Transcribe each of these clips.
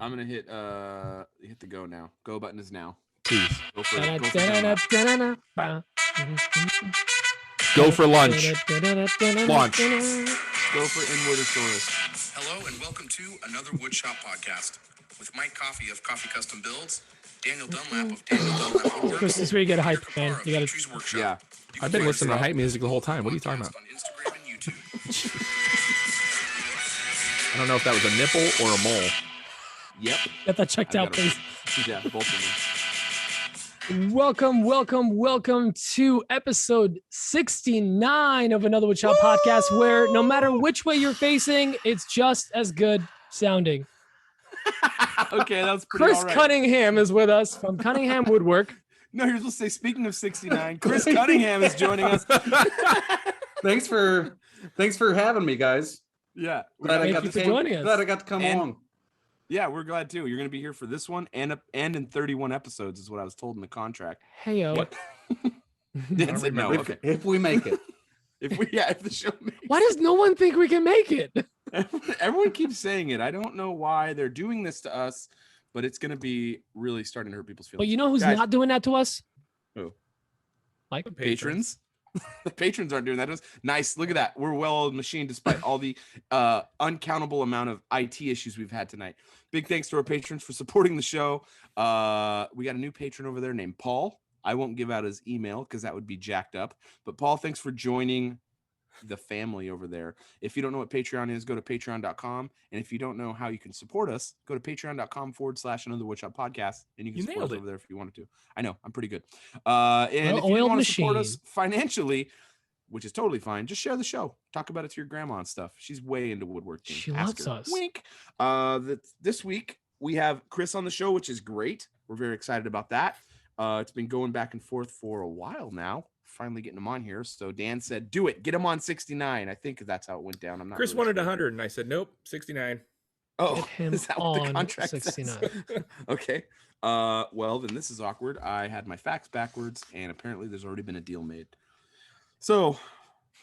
I'm gonna hit the go now. Go button is now. Please. Go for lunch. Launch. Go for Inwardosaurus. Hello and welcome to another Woodshop podcast with Mike Coffey of Coffee Custom Builds, Daniel Dunlap of Daniel Dunlap Woodworks. Chris, this is where you get a hype, man. You gotta. Yeah. I've been listening to hype music the whole time. What are you talking about? On Instagram and YouTube. I don't know if that was a nipple or a mole. Yep. Get that checked out, please. Yeah, both of them. Welcome to episode 69 of another Woodshop podcast, where no matter which way you're facing, it's just as good sounding. Okay, that's pretty Chris all right. Cunningham is with us from Cunningham Woodwork. No, you're supposed to say, speaking of 69, Chris Cunningham is joining us. Thanks for having me, guys. Yeah. Glad I Thank got you to for joining us. Glad I got to come along. Yeah, we're glad too. You're going to be here for this one and in 31 episodes is what I was told in the contract. Hey yo. What? Dan said no. If, Okay. if we make it. If the show makes Why does no one think we can make it? Everyone keeps saying it. I don't know why they're doing this to us, but it's going to be really starting to hurt people's feelings. But you know who's Guys, not doing that to us? Who? Mike. Patrons. The patrons aren't doing that to us. Nice. Look at that. We're well-oiled machine despite all the uncountable amount of IT issues we've had tonight. Big thanks to our patrons for supporting the show. We got a new patron over there named Paul. I won't give out his email because that would be jacked up. But Paul, thanks for joining the family over there. If you don't know what Patreon is, go to patreon.com. And if you don't know how you can support us, go to patreon.com/another Woodshop podcast. And you can support us over there if you wanted to. I know, I'm pretty good. And if you want to support us financially, which is totally fine, just share the show. Talk about it to your grandma and stuff. She's way into woodworking. She Ask loves her. us. Wink. This week, we have Chris on the show, which is great. We're very excited about that. It's been going back and forth for a while now. Finally getting him on here. So Dan said, do it. Get him on 69. I think that's how it went down. I'm not Chris really wanted sure. 100, and I said, nope, 69. Oh, Get him is that what the on contract 69. says? Okay. Well, then this is awkward. I had my facts backwards, and apparently there's already been a deal made. So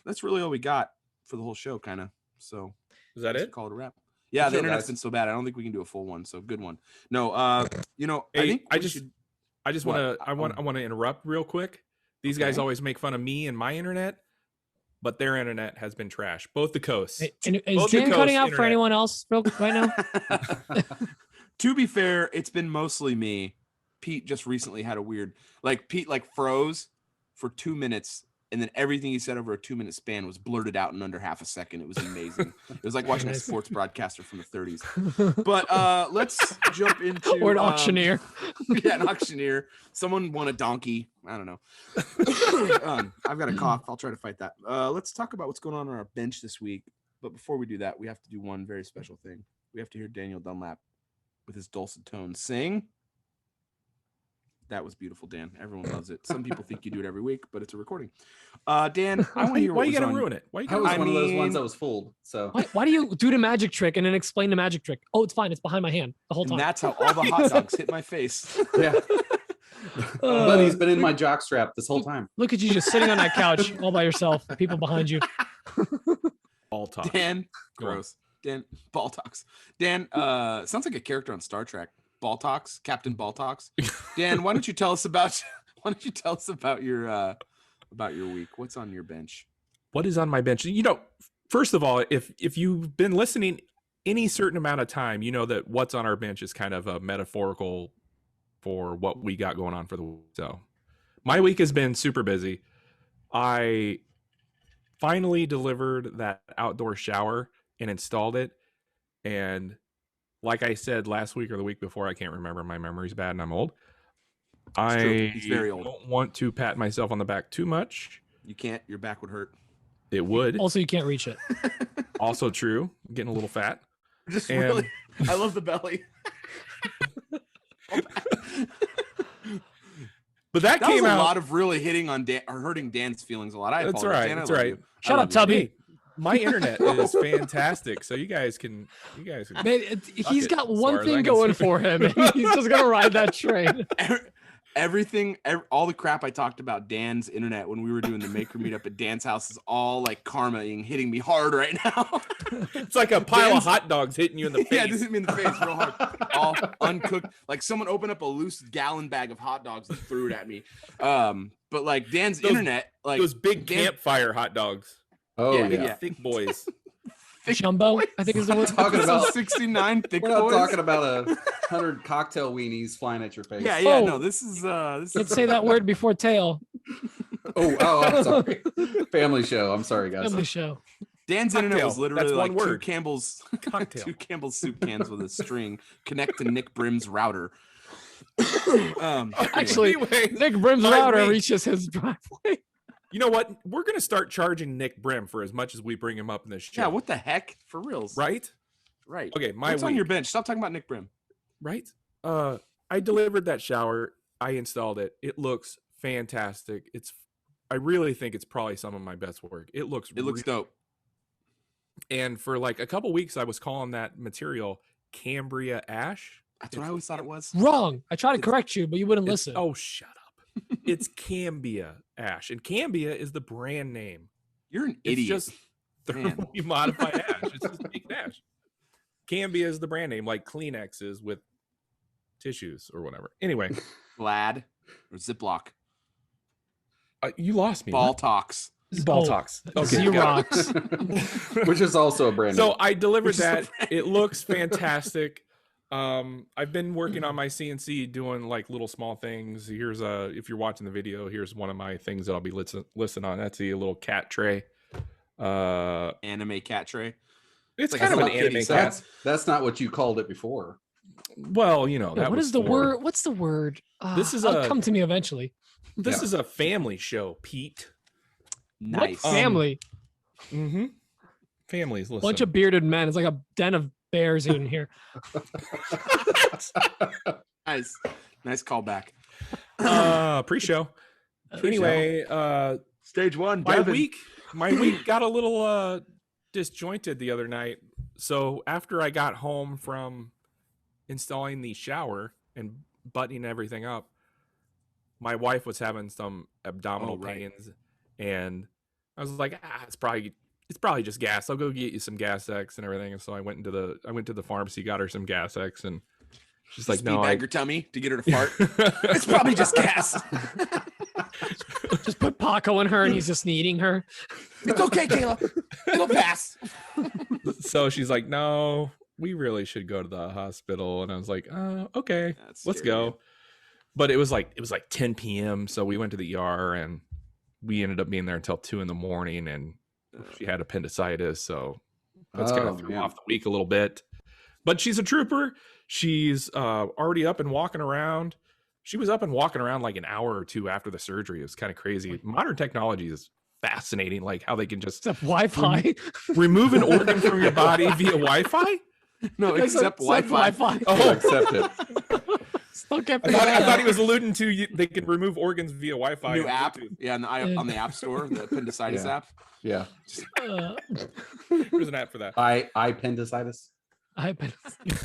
that's really all we got for the whole show, kind of. So Is that it? call it a wrap. Yeah, Good the show, internet's guys. been so bad. I don't think we can do a full one. So good one. No, Hey, I I just want to interrupt real quick. These guys Okay. always make fun of me and my internet, but their internet has been trash. Both the coasts. Hey, and is Both the Dan coast cutting out for internet. anyone else right now? To be fair, it's been mostly me. Pete just recently had a weird, Pete froze for 2 minutes, and then everything he said over a 2-minute span was blurted out in under half a second. It was amazing. It was like watching a Nice. sports broadcaster from the 30s. But let's jump into Or an auctioneer. Yeah, an auctioneer. Someone won a donkey. I don't know. I've got a cough. I'll try to fight that. Let's talk about what's going on our bench this week. But before we do that, we have to do one very special thing. We have to hear Daniel Dunlap with his dulcet tones sing. That was beautiful, Dan. Everyone loves it. Some people think you do it every week, but it's a recording. Dan, I want to hear Why what you was gotta on- ruin it? Why you That gotta was I one of those mean- ones that was fooled. So Why do you do the magic trick and then explain the magic trick? Oh, it's fine. It's behind my hand the whole And time. that's how all the hot dogs hit my face. yeah. But he's been in my jockstrap this whole time. Look at you just sitting on that couch all by yourself. People behind you. All talk. Dan, Go on. gross. Dan, Ball Talks. Dan, sounds like a character on Star Trek. Ball Talks, Captain Ball Talks. Dan, why don't you tell us about your week? What's on your bench? What is on my bench? First of all, if you've been listening any certain amount of time, you know that what's on our bench is kind of a metaphorical for what we got going on for the week. So my week has been super busy. I finally delivered that outdoor shower and installed it. And like I said last week or the week before, I can't remember. My memory's bad and I'm old. true. He's very old. Don't want to pat myself on the back too much. You can't. Your back would hurt. It would. Also, you can't reach it. Also true. I'm getting a little fat. Just And- really, I love the belly. But that That was came a out. lot of really hitting on Dan or hurting Dan's feelings a lot. I That's apologize. right, Dan, I that's love right. you. I Shut love up, you. Tubby. Hey, my internet is fantastic, so you guys can. Man, he's it, got as one far as I thing can going see. for him. And he's just gonna ride that train. all the crap I talked about Dan's internet when we were doing the maker meetup at Dan's house is all like karma hitting me hard right now. It's like a pile of hot dogs hitting you in the face. Yeah, just hit me in the face real hard. All uncooked. Like someone opened up a loose gallon bag of hot dogs and threw it at me. But like Dan's internet, like those big campfire hot dogs. Oh Yeah, yeah. Thick boys. Jumbo, I think is the word. Talking about 69 thick We're not boys. talking about 100 cocktail weenies flying at your face. Yeah, Oh. no, this is Let's say that word before tail. Oh, I'm sorry. Family show. I'm sorry, guys. Family show. Dan's internet was Cocktail. literally That's one like two word. Campbell's Cocktail. two Campbell's soup cans with a string connect to Nick Brim's router. Actually, Anyway, Nick Brim's my router week- reaches his driveway. you know what? We're gonna start charging Nick Brim for as much as we bring him up in this show. Yeah, what the heck? For reals. Right? Right. Okay, my What's on week. your bench? Stop talking about Nick Brim. Right? I delivered that shower. I installed it. It looks fantastic. I really think it's probably some of my best work. It looks dope. And for like a couple weeks I was calling that material Cambia ash. That's what I always thought it was. Wrong. I tried to correct you, but you wouldn't It's- listen. Oh, shut up. It's Cambia ash. And Cambia is the brand name. You're an It's idiot. just Man. we modify ash. It's just making ash. Cambia is the brand name, like Kleenex is with tissues or whatever. Anyway, Glad or Ziploc. you lost me. Ball What? talks. Ball Oh, talks. Okay, got it. Xerox. Which is also a brand So name. I delivered Which is that. the brand. It looks fantastic. I've been working on my CNC doing like little small things. Here's if you're watching the video, here's one of my things that I'll be listing on Etsy, a little cat tray. Anime cat tray. It's like kind a of an little kitty anime size. cat. That's not what you called it before. Well, you know, that What was is the for- word? What's the word? This is it'll a- come to me eventually. This Yeah. is a family show, Pete. Nice. What family? Mm-hmm. Families, listen. Bunch of bearded men. It's like a den of bears in here. Nice. Nice callback. Pre-show. Anyway, Stage one. my Devin. week got a little disjointed the other night. So after I got home from installing the shower and buttoning everything up, my wife was having some abdominal Oh, right. pains, and I was like, it's probably just gas. I'll go get you some Gas X and everything. And so I went to the pharmacy, got her some Gas X, and she's like, Speed no, bag her tummy to get her to fart. It's probably just gas. Just put Paco in her and he's just eating her. It's okay, Kayla. It'll pass. So she's like, no, we really should go to the hospital. And I was like, okay, That's let's scary, man. go. But it was like 10 p.m. So we went to the ER and we ended up being there until 2 a.m. and she had appendicitis. So that's kind Oh, of threw man. off the week a little bit. But she's a trooper. She's already up and walking around. She was up and walking around like an hour or two after the surgery. It was kind of crazy. Modern technology is fascinating, like how they can just Except Wi-Fi. remove an organ from your body via Wi-Fi. No, except Wi-Fi. Wi-Fi. Oh, Accept it. Still kept I thought he was alluding to they can remove organs via Wi-Fi. New and app. Bluetooth. Yeah, on the App Store, the appendicitis Yeah. app. Yeah. There's an app for that. Appendicitis. I've been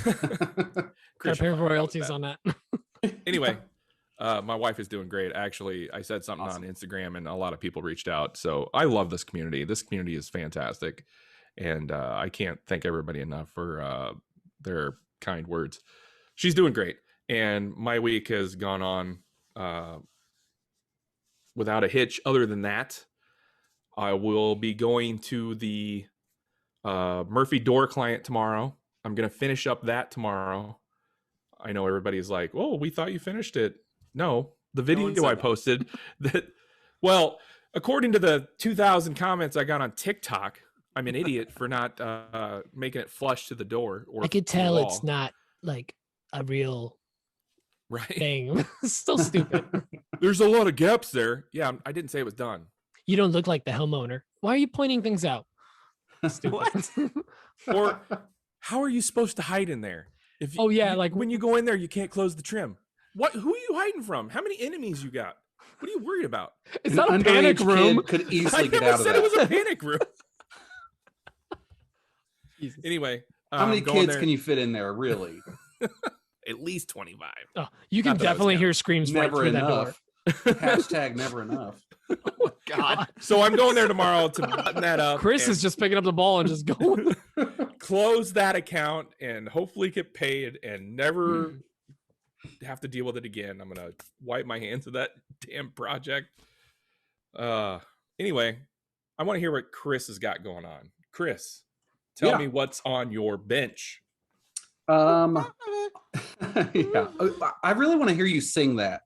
gotta Christian pay might know royalties that. on that. Anyway, my wife is doing great. Actually, I said something Awesome. on Instagram and a lot of people reached out. So I love this community. This community is fantastic. And I can't thank everybody enough for their kind words. She's doing great. And my week has gone on without a hitch. Other than that, I will be going to the Murphy Door client tomorrow. I'm going to finish up that tomorrow. I know everybody's like, oh, we thought you finished it. No, the one video said I that. posted that, well, according to the 2,000 comments I got on TikTok, I'm an idiot for not making it flush to the door. Or I could to the tell wall. it's not like a real right. thing. It's still stupid. There's a lot of gaps there. Yeah, I didn't say it was done. You don't look like the homeowner. Why are you pointing things out? Stupid. What? Or how are you supposed to hide in there? If Oh, yeah, like- when you go in there, you can't close the trim. What? Who are you hiding from? How many enemies you got? What are you worried about? It's An not a underage panic room. kid could I easily get never out of said it was that. a panic room. Jesus. Anyway, How many going kids there. can you fit in there, really? At least 25. Oh, you can Not that I was definitely counting. hear screams right Never through that door. enough. Hashtag never enough. God. So I'm going there tomorrow to button that up. Chris and is just picking up the ball and just going. close that account and hopefully get paid and never have to deal with it again. I'm gonna wipe my hands of that damn project. Anyway, I want to hear what Chris has got going on. Chris, tell me what's on your bench. Yeah, I really want to hear you sing that.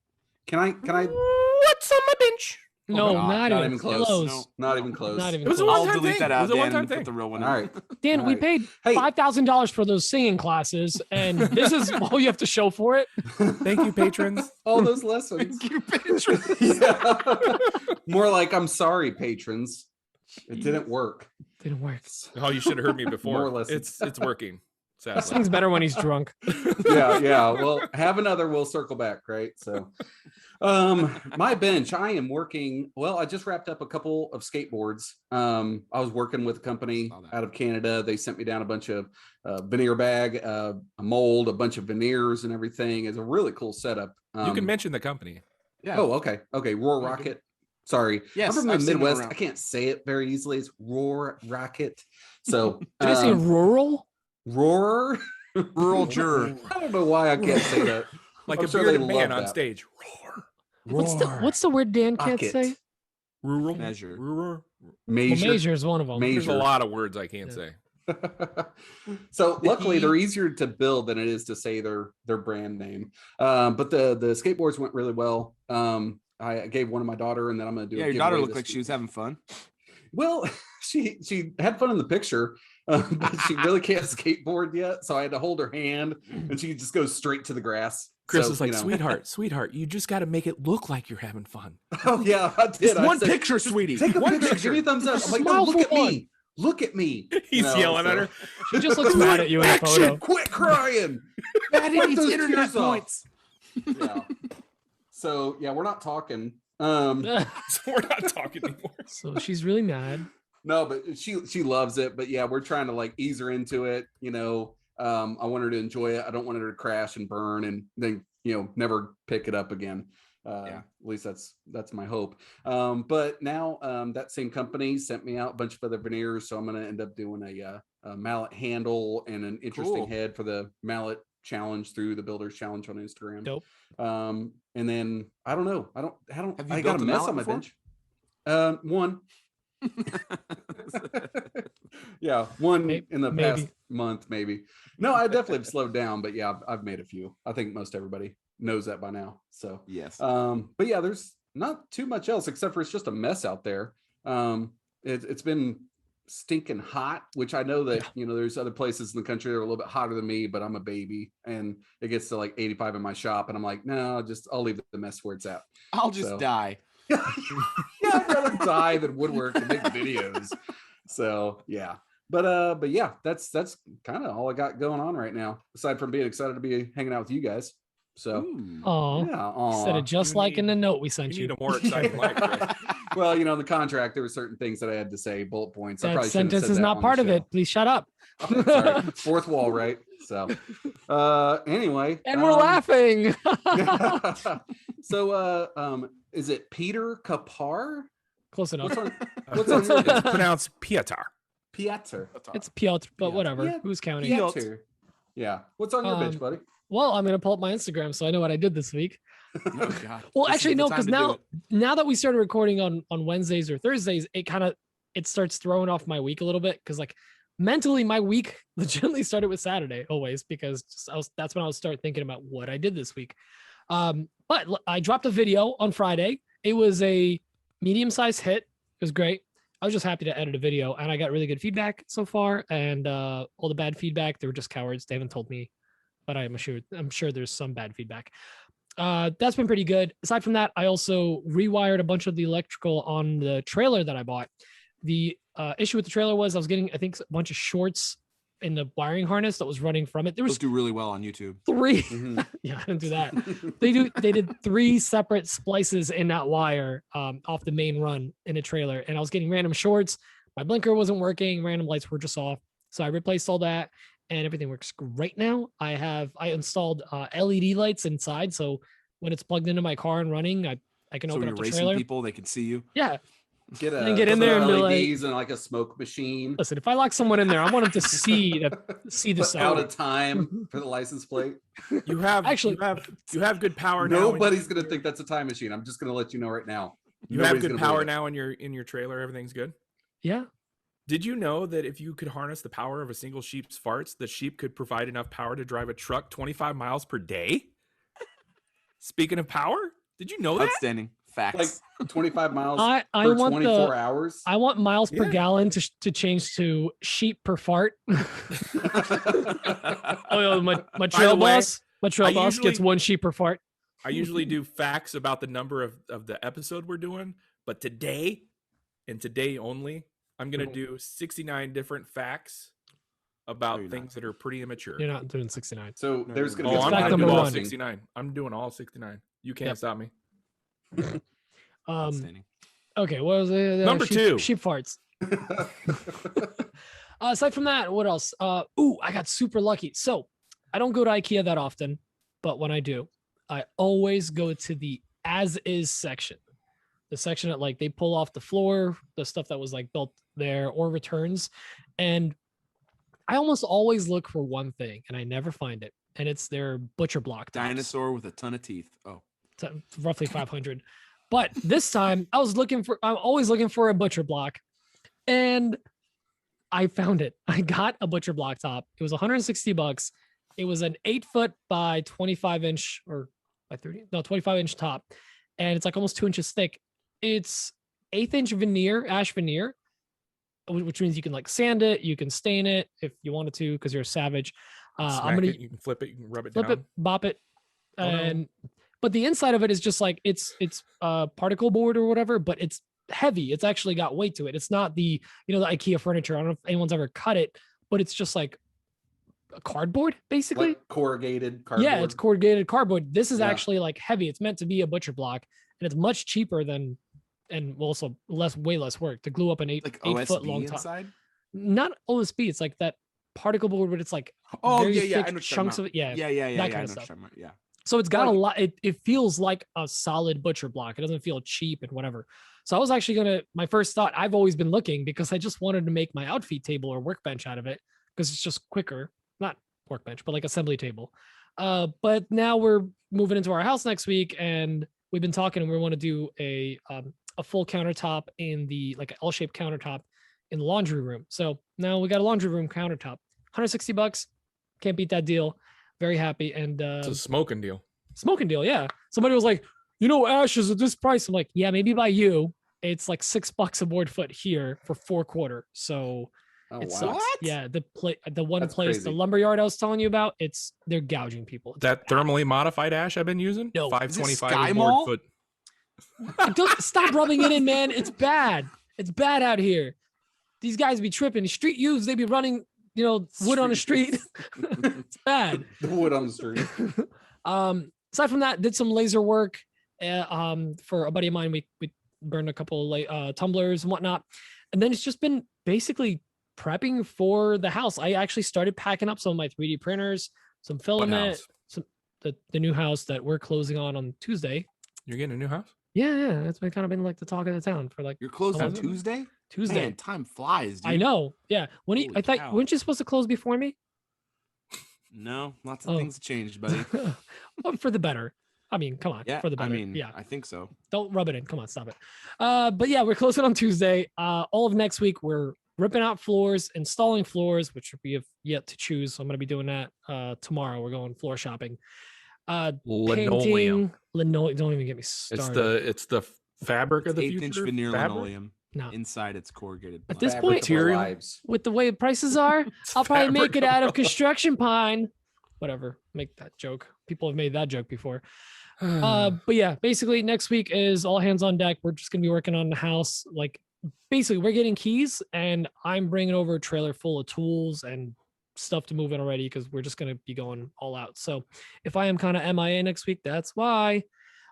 Can I? What's on my bench? No, God, not even close. No. Not even close. Not even It was a close. I'll one-time delete thing. that It out, was a Dan, one-time and put thing. the real one All in. right. Dan, All we right. paid Hey. $5,000 for those singing classes, and this is all you have to show for it. Thank you, patrons. All those lessons. Thank you, patrons. Yeah. More like I'm sorry, patrons. It didn't work. Didn't work. Oh, you should have heard me before. More lessons. It's working. He Sadly. sings better when he's drunk. Yeah. Well, have another. We'll circle back, right? So, my bench. I am working. Well, I just wrapped up a couple of skateboards. I was working with a company Saw that. out of Canada. They sent me down a bunch of veneer bag, a mold, a bunch of veneers, and everything. It's a really cool setup. You can mention the company. Yeah. Oh, okay. Roar Rocket. Sorry. Yes, I'm from I've the seen them Midwest. around. I can't say it very easily. It's Roar Rocket. So Did I say rural? Roar. Rural juror. I don't know why I can't say that. Like I'm a sure bearded they man love on that. stage. Roar. What's the word Dan can't Rocket. say? Rural. Measure. Rural. Well, Measure. measure is one of them. Measure. There's a lot of words I can't Yeah. say. So luckily they're easier to build than it is to say their brand name. But the skateboards went really well. I gave one to my daughter, and then I'm gonna do. Yeah, a your daughter giveaway looked this like she week. was having fun. Well, she had fun in the picture, but she really can't skateboard yet. So I had to hold her hand, and she just goes straight to the grass. Chris So, is like, you know. sweetheart, you just got to make it look like you're having fun. Oh yeah, I did. Just I one said, picture, sweetie. Take a One picture. Give me a thumbs up. I'm like, no, Smile look for at one. me. Look at me. He's No, yelling at so- her. She just looks mad at you in the Action, photo. quit crying. Daddy Wipe needs those internet tears off. points. Yeah. So yeah, we're not talking. So we're not talking anymore. So she's really mad. No, but she loves it. But yeah, we're trying to like ease her into it. You know, I want her to enjoy it. I don't want her to crash and burn and then never pick it up again. Yeah. At least that's my hope. But now that same company sent me out a bunch of other veneers, so I'm gonna end up doing a mallet handle and an interesting Cool. head for the mallet challenge through the Builders Challenge on Instagram. Dope. And then I don't know. I don't. Have you I got built a a mess mallet on my before? bench. One. Yeah, one in the Maybe. past month, maybe. No, I definitely have slowed down, but yeah, I've made a few. I think most everybody knows that by now. So, Yes. but yeah, there's not too much else except for it's just a mess out there. It's been stinking hot, which I know that there's other places in the country that are a little bit hotter than me, but I'm a baby and it gets to like 85 in my shop, and I'm like, no, I'll leave the mess where it's at. I'll just so- die. Yeah, I'd rather die than woodwork and make videos. So yeah. But yeah, that's kind of all I got going on right now, aside from being excited to be hanging out with you guys. So Ooh. Oh, yeah, said it just You like in need- the note we sent You you. need a more exciting life, Chris. well, in the contract there were certain things that I had to say, bullet points. I That probably shouldn't have sentence said is that not on part the of it. Please shut up. show. Sorry. Fourth wall, right? So anyway. And we're laughing. So is it Peter Kapar? Close enough. What's on your It's bench? pronounced Pietar. Piotr. It's Piotr, but Yeah. whatever. Yeah, Who's counting? Piotr. Yeah. What's on your bench, buddy? Well, I'm gonna pull up my Instagram so I know what I did this week. Oh, God. Well, This is actually, the no, time because to do it. now that we started recording on Wednesdays or Thursdays, it starts throwing off my week a little bit because like mentally my week legitimately started with Saturday always because that's when I would start thinking about what I did this week. But I dropped a video on Friday. It was a medium-sized hit. It was great. I was just happy to edit a video, and I got really good feedback so far. And all the bad feedback, they were just cowards. They haven't told me, but I'm sure there's some bad feedback. That's been pretty good. Aside from that, I also rewired a bunch of the electrical on the trailer that I bought. The issue with the trailer was I was getting, I think, a bunch of shorts in the wiring harness that was running from it. There Those was do really well on YouTube. 3. Mhm. Yeah, I didn't do that. They did 3 separate splices in that wire off the main run in a trailer, and I was getting random shorts. My blinker wasn't working. Random lights were just off. So I replaced all that, and everything works great now. I installed LED lights inside, so when it's plugged into my car and running, I can So open when up you're the racing trailer. people, they can see you. Yeah, Get And get in there and be like- LEDs and like a smoke machine. listen, if I lock someone in there, I want them to see the Put out sound. of time for the license plate. You have Actually- you have good power now. Nobody's gonna think that's a time machine. I'm just gonna let you know right now. You have Nobody's good gonna power believe it. now in your trailer. Everything's good. Yeah. Did you know that if you could harness the power of a single sheep's farts, the sheep could provide enough power to drive a truck 25 miles per day? Speaking of power, did you know that? Outstanding facts. Like 25 miles I for want 24 hours. I want miles per Yeah. gallon to change to sheep per fart. Oh, my trail way, boss. My trail I boss gets usually- 1 sheep per fart. I usually do facts about the number of the episode we're doing, but today and today only, I'm gonna do 69 different facts about you're things that are pretty immature. You're not doing 69. So No, there's no, gonna no. be Oh, I'm fact gonna number do all one. 69. I'm doing all 69. You can't Yep. stop me. Outstanding. Okay, what was it? Number sheep, 2. Sheep farts. Aside from that, what else? I got super lucky. So I don't go to IKEA that often, but when I do, I always go to the as is section. The section that like they pull off the floor, the stuff that was like built there or returns. And I almost always look for one thing and I never find it. And it's their butcher block. tops. Dinosaur with a ton of teeth. Oh, Roughly 500. But this time I'm always looking for a butcher block. And I found it. I got a butcher block top. It was $160. It was an 8-foot by 25 inch or by 25 inch top. And it's like almost 2 inches thick. It's 1/8 inch veneer, ash veneer, which means you can like sand it, you can stain it if you wanted to, because you're a savage. I'm gonna You can flip it, you can rub it flip down. it, bop it, Oh, no. and but the inside of it is just like it's particle board or whatever, but it's heavy. It's actually got weight to it. It's not the the IKEA furniture. I don't know if anyone's ever cut it, but it's just like a cardboard basically. like corrugated cardboard. Yeah, it's corrugated cardboard. This is Yeah. actually like heavy. It's meant to be a butcher block, and it's much cheaper than, and also way less work to glue up an eight like 8-foot OSB long top. inside. Not OSB. It's like that particle board, but it's like Oh very yeah, yeah. I thick know what you're talking chunks about. of it. Yeah. yeah, yeah, yeah. that yeah, kind I of know what stuff. you're talking about, yeah. So it's got a Like- lot. It feels like a solid butcher block. It doesn't feel cheap and whatever. So I was actually my first thought, I've always been looking because I just wanted to make my outfeed table or workbench out of it because it's just quicker. Not workbench, but like assembly table. But now we're moving into our house next week and we've been talking and we want to do a full countertop in the like an L-shaped countertop in the laundry room. So now we got a laundry room countertop, $160. Can't beat that deal. Very happy. And It's a smoking deal. smoking deal. Yeah. Somebody was like, ash is at this price. I'm like, yeah, maybe by you. It's like $6 a board foot here for 4/4. So Oh, it wow. sucks. Yeah. The one That's place, the crazy. lumber yard I was telling you about, they're gouging people. It's That bad. thermally modified ash I've been using? No. Is this 525 Sky a Mall? board foot. Don't stop rubbing it in, man. It's bad. It's bad out here. These guys be tripping. Street youths, they be running, wood on the street. It's bad. The wood on the street. Aside from that, did some laser work for a buddy of mine. We burned a couple of tumblers and whatnot, and then it's just been basically prepping for the house. I actually started packing up some of my 3D printers, some What filament, house? the new house that we're closing on Tuesday. You're getting a new house? Yeah, that's been kind of been like the talk of the town for like You're closed on Has it? Tuesday? Tuesday. Man, time flies, dude. I know. Yeah, Holy I thought cow. weren't you supposed to close before me? No, lots of Oh. things have changed, buddy. Well, for the better. I mean, come on, Yeah, for the better. I mean, yeah. I think so. Don't rub it in. Come on, stop it. But yeah, we're closing on Tuesday. All of next week, we're ripping out floors, installing floors, which we have yet to choose. So I'm going to be doing that tomorrow. We're going floor shopping. Linoleum. Painting, linoleum. Don't even get me started. It's the fabric It's of the 8-inch future. veneer fabric? linoleum. No. Inside, it's corrugated. At plywood. this Fabric point- of our Material. lives. With the way the prices are, It's I'll probably make fabric it out our of construction pine. Whatever. Make that joke. People have made that joke before. lives. But yeah, basically next week is all hands on deck. We're just gonna be working on the house. Like basically, we're getting keys, and I'm bringing over a trailer full of tools and stuff to move in already because we're just gonna be going all out. So if I am kind of MIA next week, that's why.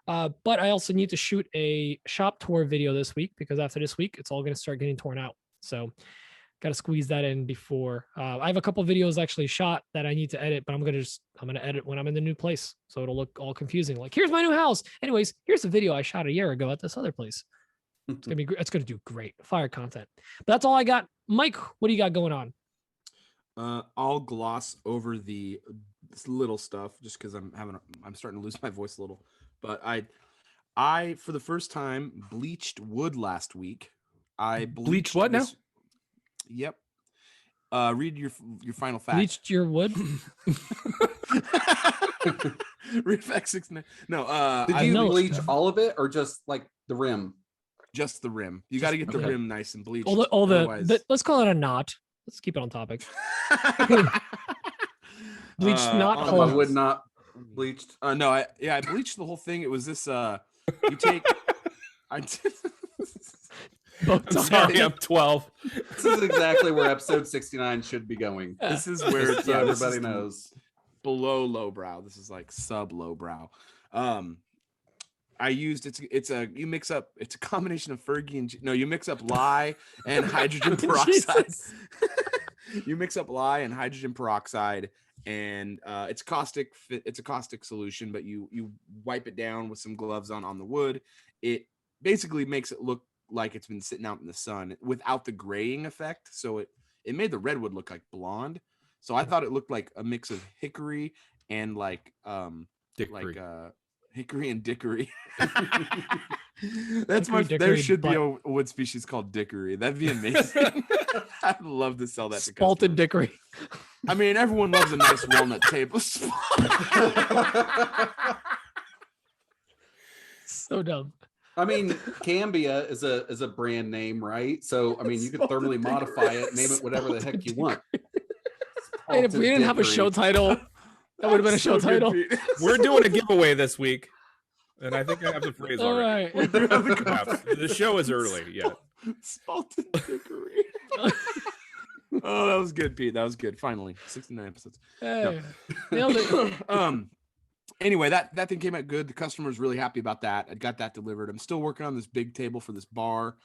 But I also need to shoot a shop tour video this week because after this week, it's all gonna start getting torn out. So Got to squeeze that in before. I have a couple videos actually shot that I need to edit, but I'm gonna edit when I'm in the new place, so it'll look all confusing. Like, here's my new house. Anyways, here's a video I shot a year ago at this other place. It's gonna be it's gonna do great fire content. But that's all I got. Mike, what do you got going on? I'll gloss over the little stuff just because I'm starting to lose my voice a little. But I for the first time bleached wood last week. I Bleached what now? Yep. Read your final fact. Bleached your wood. Read fact 69. No. Did you bleach all of it or just like the rim? Just the rim. You got to get the rim nice and bleached. All the let's call it a knot. Let's keep it on topic. Bleached knot I hole. would not bleached. No, I bleached the whole thing. It was this. You take. I'm sorry, I'm 12. This is exactly where episode 69 should be going. This is where So everybody knows. Below lowbrow. This is like sub lowbrow. I used it's a combination of Fergie and you mix up lye and hydrogen peroxide. You mix up lye and hydrogen peroxide, and it's a caustic solution, but you wipe it down with some gloves on the wood. It basically makes it look like it's been sitting out in the sun without the graying effect. So it made the redwood look like blonde. So I thought it looked like a mix of hickory and Dickory. Hickory and dickory. That's Hickory, there dickory, should be a wood species called dickory. That'd be amazing. I'd love to sell that to Spalted customers. dickory. I mean, everyone loves a nice walnut table. So dumb. I mean, Cambia is a brand name, right? So I mean, you could thermally modify it, name it whatever the heck you want. And if we didn't have a show title, that would have been a show title. We're doing a giveaway this week, and I think I have the phrase All already. right. The show is early yet. Salted dickory. Oh, that was good, Pete. That was good. Finally, 69 episodes. Hey, nailed it. Anyway, that thing came out good. The customer was really happy about that. I got that delivered. I'm still working on this big table for this bar.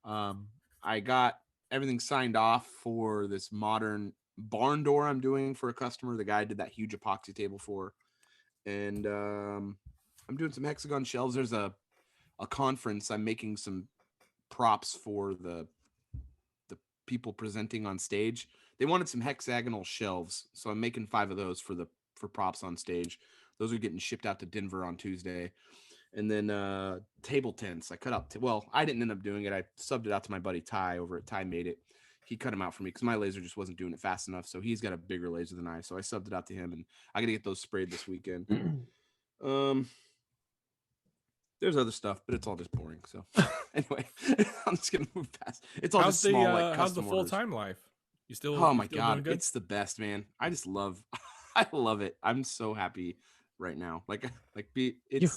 I got everything signed off for this modern barn door I'm doing for a customer. The guy did that huge epoxy table for. And I'm doing some hexagon shelves. There's a conference. I'm making some props for the people presenting on stage. They wanted some hexagonal shelves, so I'm making 5 of those for props on stage. Those are getting shipped out to Denver on Tuesday. And then table tents. I cut out. I didn't end up doing it. I subbed it out to my buddy Ty over at Ty Made It. He cut them out for me because my laser just wasn't doing it fast enough. So he's got a bigger laser than I. So I subbed it out to him, and I got to get those sprayed this weekend. There's other stuff, but it's all just boring. So anyway, I'm just gonna move past. It's all just small. How's the full time life? You still? Oh my still god, doing it's the best, man. I just love. I love it. I'm so happy right now.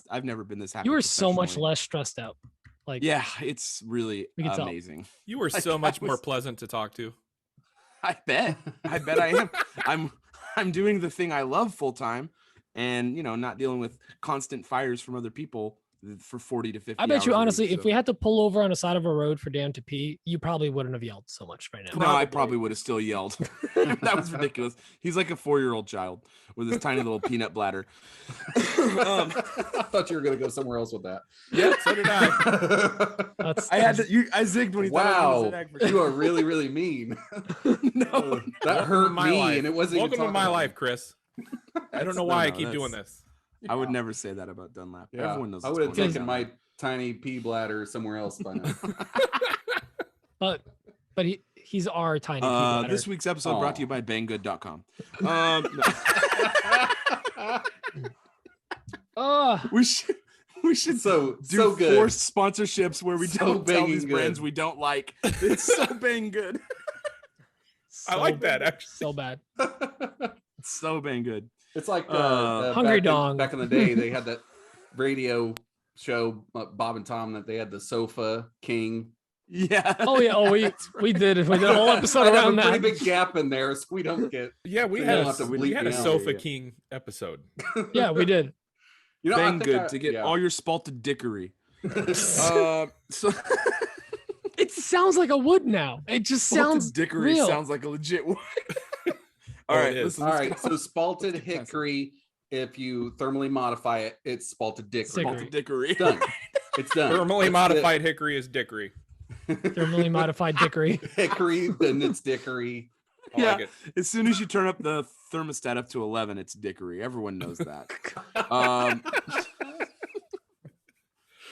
I've never been this happy. You were so much professionally. less stressed out. Like, Yeah, it's really We can tell. amazing. You were so much more pleasant to talk to. I bet I am. I'm doing the thing I love full time, and not dealing with constant fires from other people for 40 to 50 I bet hours you a honestly, week, if we had to pull over on the side of a road for Dan to pee, you probably wouldn't have yelled so much right now. No, I probably would have still yelled. That was ridiculous. He's like a 4-year-old child with his tiny little peanut bladder. I thought you were going to go somewhere else with that. Yeah, so did I. I had to. I zigged when he thought I was Wow, gonna say you are really, really mean. No, That hurt my me, life. and it wasn't. Welcome even to my talking life, Chris. I don't know why I keep doing this. I would never say that about Dunlap. Yeah, Everyone knows. I it's would have going taken down. my tiny pea bladder somewhere else by now. But he's our tiny people. This week's episode brought to you by banggood.com. We should So do good. forced sponsorships where we So don't tell banging these brands good. we don't like. It's so bang good. I like that, actually. So bad. It's so bang good. It's like Hungry Dong. Back in the day, they had that radio show, Bob and Tom, that they had the Sofa King. Yeah. Oh yeah. Oh, we did a whole episode I have a around pretty that. big gap in there, so we don't get. Yeah, we You had don't a, have to we bleep had me a out. Sofa Yeah. King episode. Yeah, we did. I Bang think good to get yeah. all your spalted dickory. So It sounds like a wood now. It just sounds dickory real. sounds like a legit wood. All Oh, right, it is. listen, All let's right, get so on- spalted let's get past it. hickory. If you thermally modify it, it's spalted dickory. Hickory. Spalted dickory. Done. It's done. Thermally That's modified hickory is dickory. Thermally modified dickory. Hickory, then it's dickory. I like Yeah. it. As soon as you turn up the thermostat up to 11, it's dickory. Everyone knows that.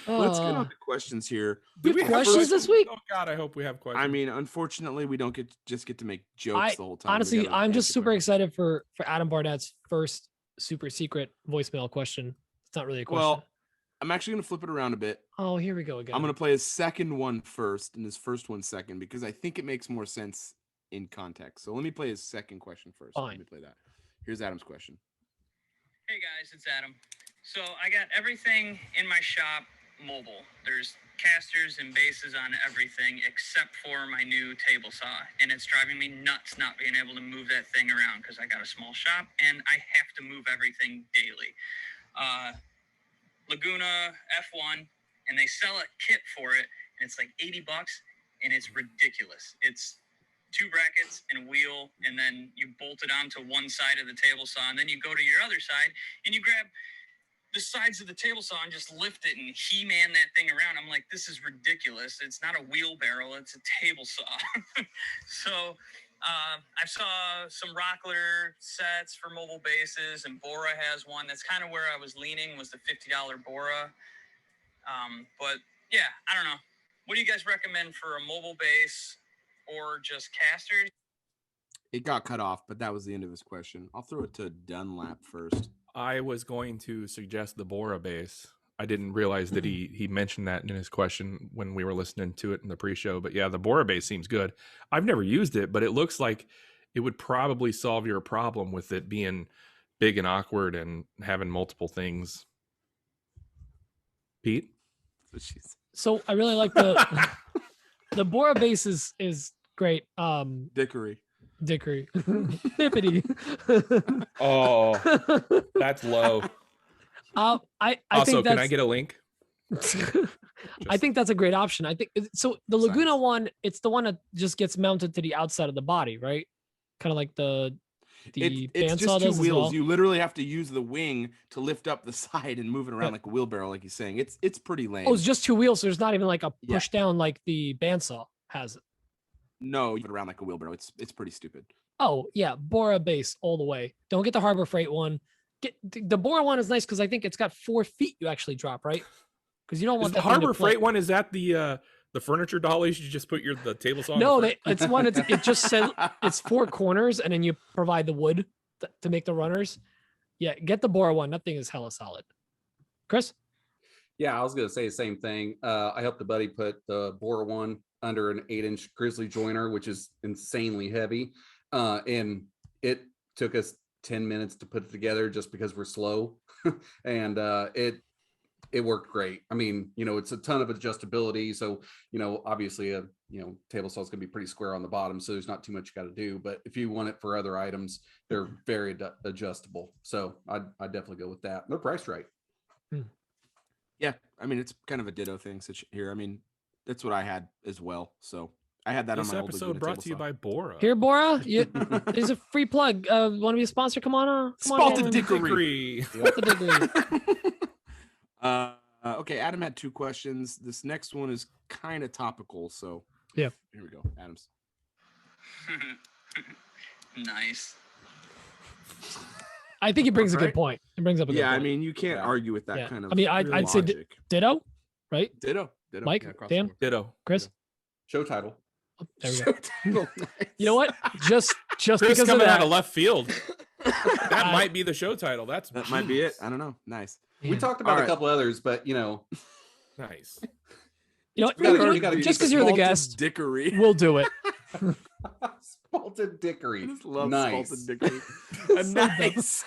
Let's get on to questions here. We have questions this week? Oh God, I hope we have questions. I mean, unfortunately, we don't just get to make jokes the whole time. We Honestly, gotta I'm just answer super questions. excited for Adam Barnett's first super secret voicemail question. It's not really a question. Well, I'm actually going to flip it around a bit. Oh, here we go again. I'm going to play his second one first and his first one second because I think it makes more sense in context. So let me play his second question first. Let Fine. me play that. Here's Adam's question. Hey guys, it's Adam. So I got everything in my shop mobile. There's casters and bases on everything except for my new table saw. And it's driving me nuts not being able to move that thing around because I got a small shop and I have to move everything daily. Laguna F1, and they sell a kit for it, and it's like $80, and it's ridiculous. It's 2 brackets and a wheel, and then you bolt it onto one side of the table saw, and then you go to your other side, and you grab the sides of the table saw and just lift it and He-Man that thing around. I'm like, this is ridiculous. It's not a wheelbarrow, it's a table saw. So I saw some Rockler sets for mobile bases, and Bora has one. That's kind of where I was leaning, was the $50 Bora. But yeah, I don't know. What do you guys recommend for a mobile base or just casters? It got cut off, but that was the end of his question. I'll throw it to Dunlap first. I was going to suggest the Bora base. I didn't realize that he mentioned that in his question when we were listening to it in the pre-show. But yeah, the Bora base seems good. I've never used it, but it looks like it would probably solve your problem with it being big and awkward and having multiple things. Pete? So I really like the the Bora base is great. Dickory. Dickory. Bippity. Oh, that's low. I Also, think can that's, I get a link? I think that's a great option. I think so. The Laguna one, it's the one that just gets mounted to the outside of the body, right? Kind of like the It's bandsaw just 2 does as wheels. well. You literally have to use the wing to lift up the side and move it around like a wheelbarrow, like he's saying. It's pretty lame. Oh, it's just 2 wheels, so there's not even like a Yeah. push down like the bandsaw has it. No, you put it around like a wheelbarrow. It's pretty stupid. Oh yeah, Bora base all the way. Don't get the Harbor Freight one. Get the Bora one is nice because I think it's got 4 feet you actually drop, right? Because you don't Is want the that thing to Harbor flip. Freight one, is that the furniture dollies you just put the table saw on? No, the front? it's one. It just says it's 4 corners, and then you provide the wood to make the runners. Yeah, get the Bora one. That thing is hella solid. Chris, Yeah, I was gonna say the same thing. I helped a buddy put the Bora one under an 8-inch grizzly joiner, which is insanely heavy. And it took us 10 minutes to put it together just because we're slow. And it worked great. I mean, it's a ton of adjustability. So, obviously a, table saw is gonna be pretty square on the bottom. So there's not too much you got to do, but if you want it for other items, they're very adjustable. So I'd definitely go with that. They're priced right. Yeah, I mean, it's kind of a ditto thing here. I mean, that's what I had as well. So I had that This on my old episode Laguna brought table to you saw. by Bora. here, Bora, there's a free plug. Want to be a sponsor? Come on, Spalted in. Dickory. Spalted Dickory. Okay, Adam had 2 questions. This next one is kind of topical. So yeah, here we go. Adam's. Nice. I think he brings a good Right? point. It brings up a good Yeah, point. I mean, you can't Yeah. argue with that Yeah. kind of. I mean, I'd say logic. ditto, right? Ditto. Mike, yeah, across the Dan? board. Ditto. Chris, Show title. Oh, there we go. Nice. You know what? Just Chris because of coming that, out of left field. That might be the show title. That's That might be it. I don't know. Nice. We Man. talked about All right. a couple others, but nice. You know what? You gotta Just use because you're the Spalted guest, Dickory. we'll do it. Spalted Dickory. I just love Nice. Spalted Dickory. So dumb. Nice.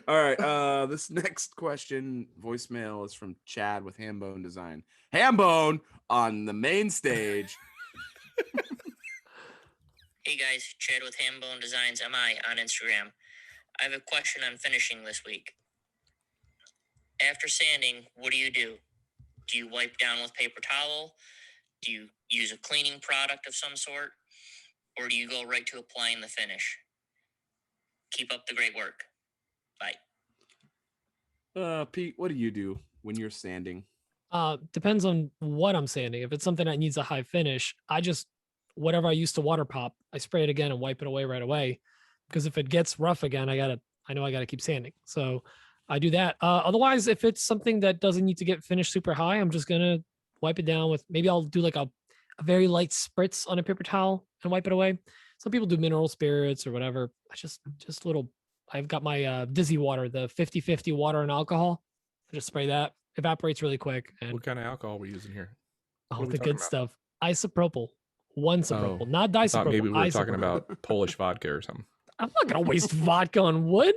All right. This next question voicemail is from Chad with Hambone Design. Hambone on the main stage. Hey guys, Chad with Hambone Design MI on Instagram. I have a question on finishing this week. After sanding, what do you do? Do you wipe down with paper towel? Do you use a cleaning product of some sort, or do you go right to applying the finish? Keep up the great work. Bye. Pete, what do you do when you're sanding? Depends on what I'm sanding. If it's something that needs a high finish, whatever I used to water pop, I spray it again and wipe it away right away. Because if it gets rough again, I know I gotta keep sanding. So I do that. Otherwise, if it's something that doesn't need to get finished super high, I'm just gonna wipe it down with, maybe I'll do like a very light spritz on a paper towel and wipe it away. Some people do mineral spirits or whatever. I just little, I've got my Dizzy water, the 50-50 water and alcohol. I just spray that. Evaporates really quick. And What kind of alcohol are we using here? oh, the good stuff. Isopropyl. One isopropyl, not I thought disopropyl. maybe we were talking isopropyl. about Polish vodka or something. I'm not gonna waste vodka on wood.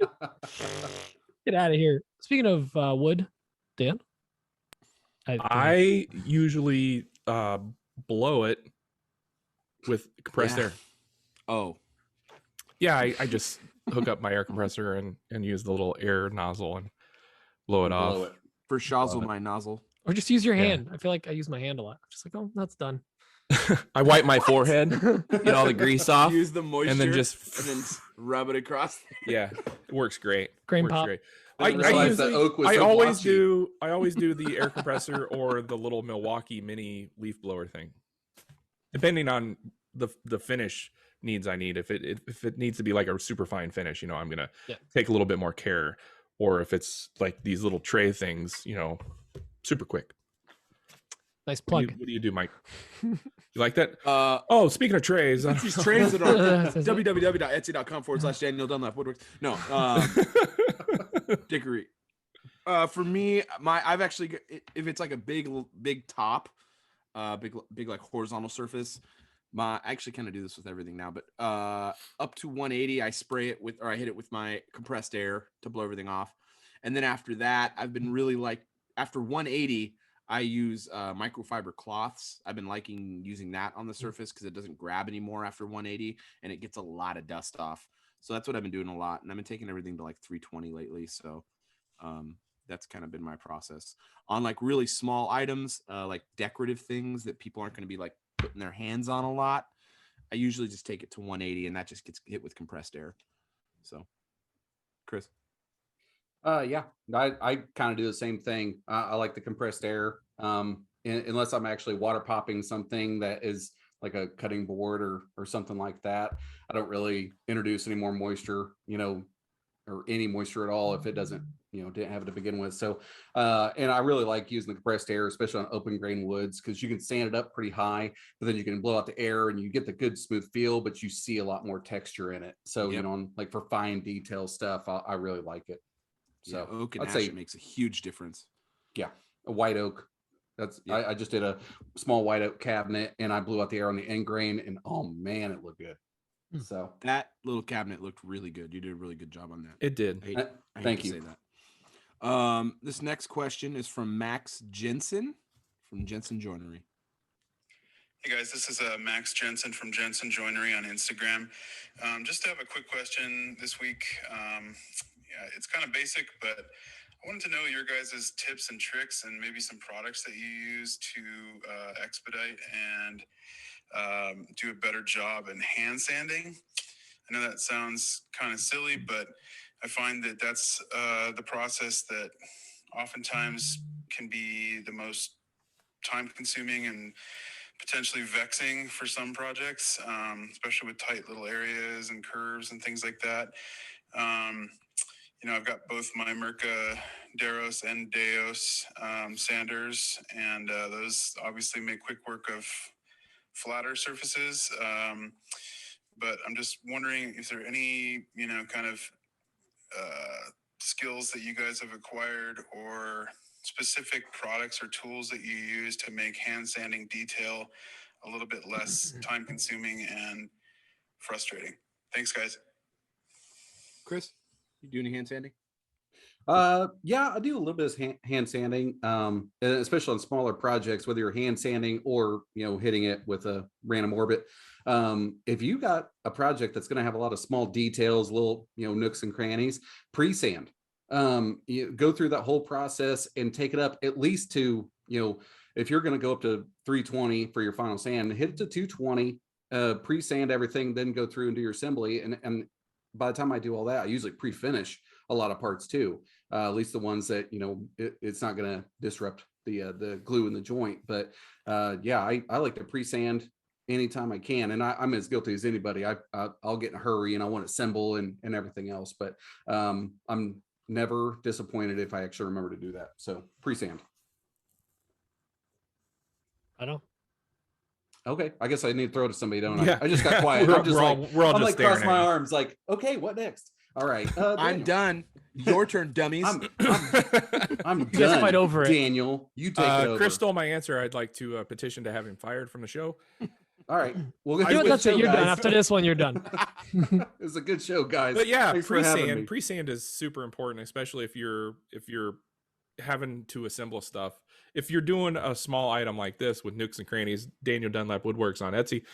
Get out of here. Speaking of wood, Dan, I usually blow it with compressed air. Oh, Yeah, I just hook up my air compressor and use the little air nozzle and blow it off. for Shazzle, Love it. my nozzle. or just use your Yeah. hand. I feel like I use my hand a lot. Just like, oh, that's done. I wipe my forehead, get all the grease off. Use the moisture and then just and then rub it across. yeah, it works great. Grain Works pop. great. I didn't realize that oak was I so always blotchy. I always do the air compressor or the little Milwaukee mini leaf blower thing, depending on the finish needs I need. If it needs to be like a super fine finish, I'm gonna take a little bit more care. Or if it's like these little tray things, super quick. Nice plug. What do you do, Mike? You like that? Oh, Speaking of trays, it's these trays that are www.etsy.com/Daniel Dunlap Woodworks. No, Dickory. For me, I've actually if it's like a big top, big like horizontal surface. I actually kind of do this with everything now, but up to 180, I spray it with, or I hit it with my compressed air to blow everything off. And then after that, I've been really after 180, I use microfiber cloths. I've been liking using that on the surface because it doesn't grab anymore after 180 and it gets a lot of dust off. So that's what I've been doing a lot. And I've been taking everything to like 320 lately. So that's kind of been my process on like really small items, like decorative things that people aren't going to be like putting their hands on a lot. I usually just take it to 180 and that just gets hit with compressed air. So Chris. Yeah, I kind of do the same thing. I like the compressed air, unless I'm actually water popping something that is like a cutting board or something like that. I don't really introduce any more moisture, or any moisture at all if it doesn't, didn't have it to begin with. So, and I really like using the compressed air, especially on open grain woods, because you can sand it up pretty high, but then you can blow out the air and you get the good smooth feel, but you see a lot more texture in it. So, like for fine detail stuff, I really like it. So oak and I'd ash say makes a huge difference. Yeah, a white oak. That's I just did a small white oak cabinet and I blew out the air on the end grain and oh man, it looked good. So that little cabinet looked really good. You did a really good job on that. It did. I Thank hate you. to say that. This next question is from Max Jensen from Jensen Joinery. Hey guys, this is Max Jensen from Jensen Joinery on Instagram. Just to have a quick question this week. It's kind of basic, but I wanted to know your guys' tips and tricks and maybe some products that you use to expedite and do a better job in hand sanding. I know that sounds kind of silly, but I find that that's the process that oftentimes can be the most time consuming and potentially vexing for some projects, especially with tight little areas and curves and things like that. I've got both my Mirka Deros and Deos sanders, and those obviously make quick work of flatter surfaces. But I'm just wondering if there are any, kind of skills that you guys have acquired or specific products or tools that you use to make hand sanding detail a little bit less time consuming and frustrating. Thanks, guys. Chris, you do any hand sanding? Yeah, I do a little bit of hand sanding, especially on smaller projects, whether you're hand sanding or, hitting it with a random orbit. If you got a project that's going to have a lot of small details, little, nooks and crannies, pre-sand, you go through that whole process and take it up at least to, if you're going to go up to 320 for your final sand, hit it to 220, pre-sand everything, then go through and do your assembly. And by the time I do all that, I usually pre-finish a lot of parts too, at least the ones that, you know, it's not going to disrupt the glue in the joint. But yeah, I like to pre-sand anytime I can, and I'm as guilty as anybody. I'll get in a hurry and I want to assemble and everything else, but I'm never disappointed if I actually remember to do that. So pre-sand. I know. Okay, I guess I need to throw it to somebody, don't I? Yeah. I just got quiet. We're I'm just all I'm just like staring cross my at you. arms, like, okay, what next? All right, I'm done. Your turn, dummies. I'm You guys done. fight over it. Daniel, you take it over. Chris stole my answer. I'd like to petition to have him fired from the show. All right, well, You know what, that's it. You're done. After this one, you're done. It's a good show, guys. But yeah, Thanks for having me. pre-sand is super important, especially if you're having to assemble stuff. If you're doing a small item like this with nooks and crannies, Daniel Dunlap Woodworks on Etsy,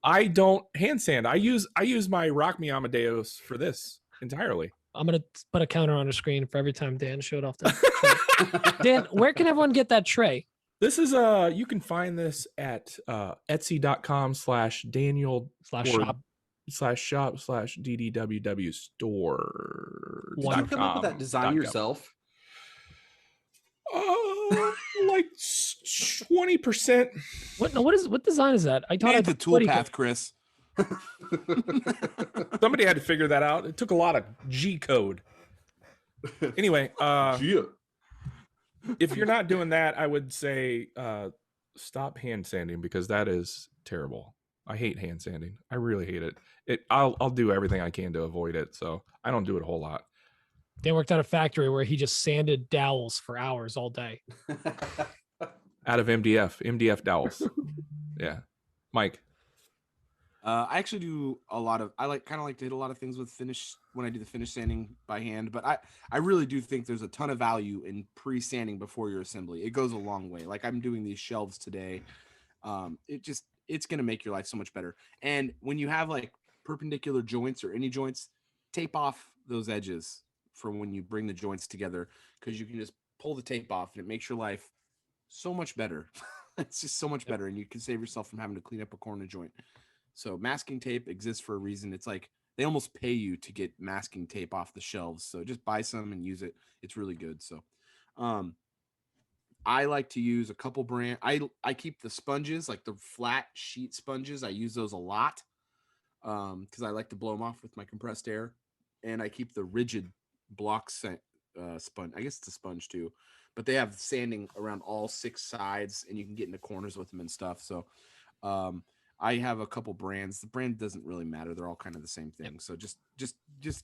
I don't hand sand. I use my Rock Me Amadeus for this entirely. I'm gonna put a counter on the screen for every time Dan showed off that tray. Dan, where can everyone get that tray? This is you can find this at etsy.com/Daniel /shop/DDWW store. Did you come up with that design yourself? Like 20%. What design is that? I taught Hit the toolpath, Chris. Somebody had to figure that out. It took a lot of G code. Anyway, if you're not doing that, I would say stop hand sanding, because that is terrible. I hate hand sanding. I really hate it. I'll do everything I can to avoid it, so I don't do it a whole lot. Dan worked at a factory where he just sanded dowels for hours all day. Out of MDF dowels. Yeah, Mike. I actually do a lot of. I kind of like to hit a lot of things with finish when I do the finish sanding by hand. But I really do think there's a ton of value in pre-sanding before your assembly. It goes a long way. Like I'm doing these shelves today. It's gonna make your life so much better. And when you have like perpendicular joints or any joints, tape off those edges for when you bring the joints together, because you can just pull the tape off and it makes your life so much better. It's just so much better, and you can save yourself from having to clean up a corner joint. So masking tape exists for a reason. It's like they almost pay you to get masking tape off the shelves. So just buy some and use it. It's really good. So I like to use a couple brand. I keep the sponges, like the flat sheet sponges. I use those a lot because I like to blow them off with my compressed air. And I keep the rigid block sponge. I guess it's a sponge too, but they have sanding around all 6 sides, and you can get into corners with them and stuff. So I have a couple brands. The brand doesn't really matter. They're all kind of the same thing. So just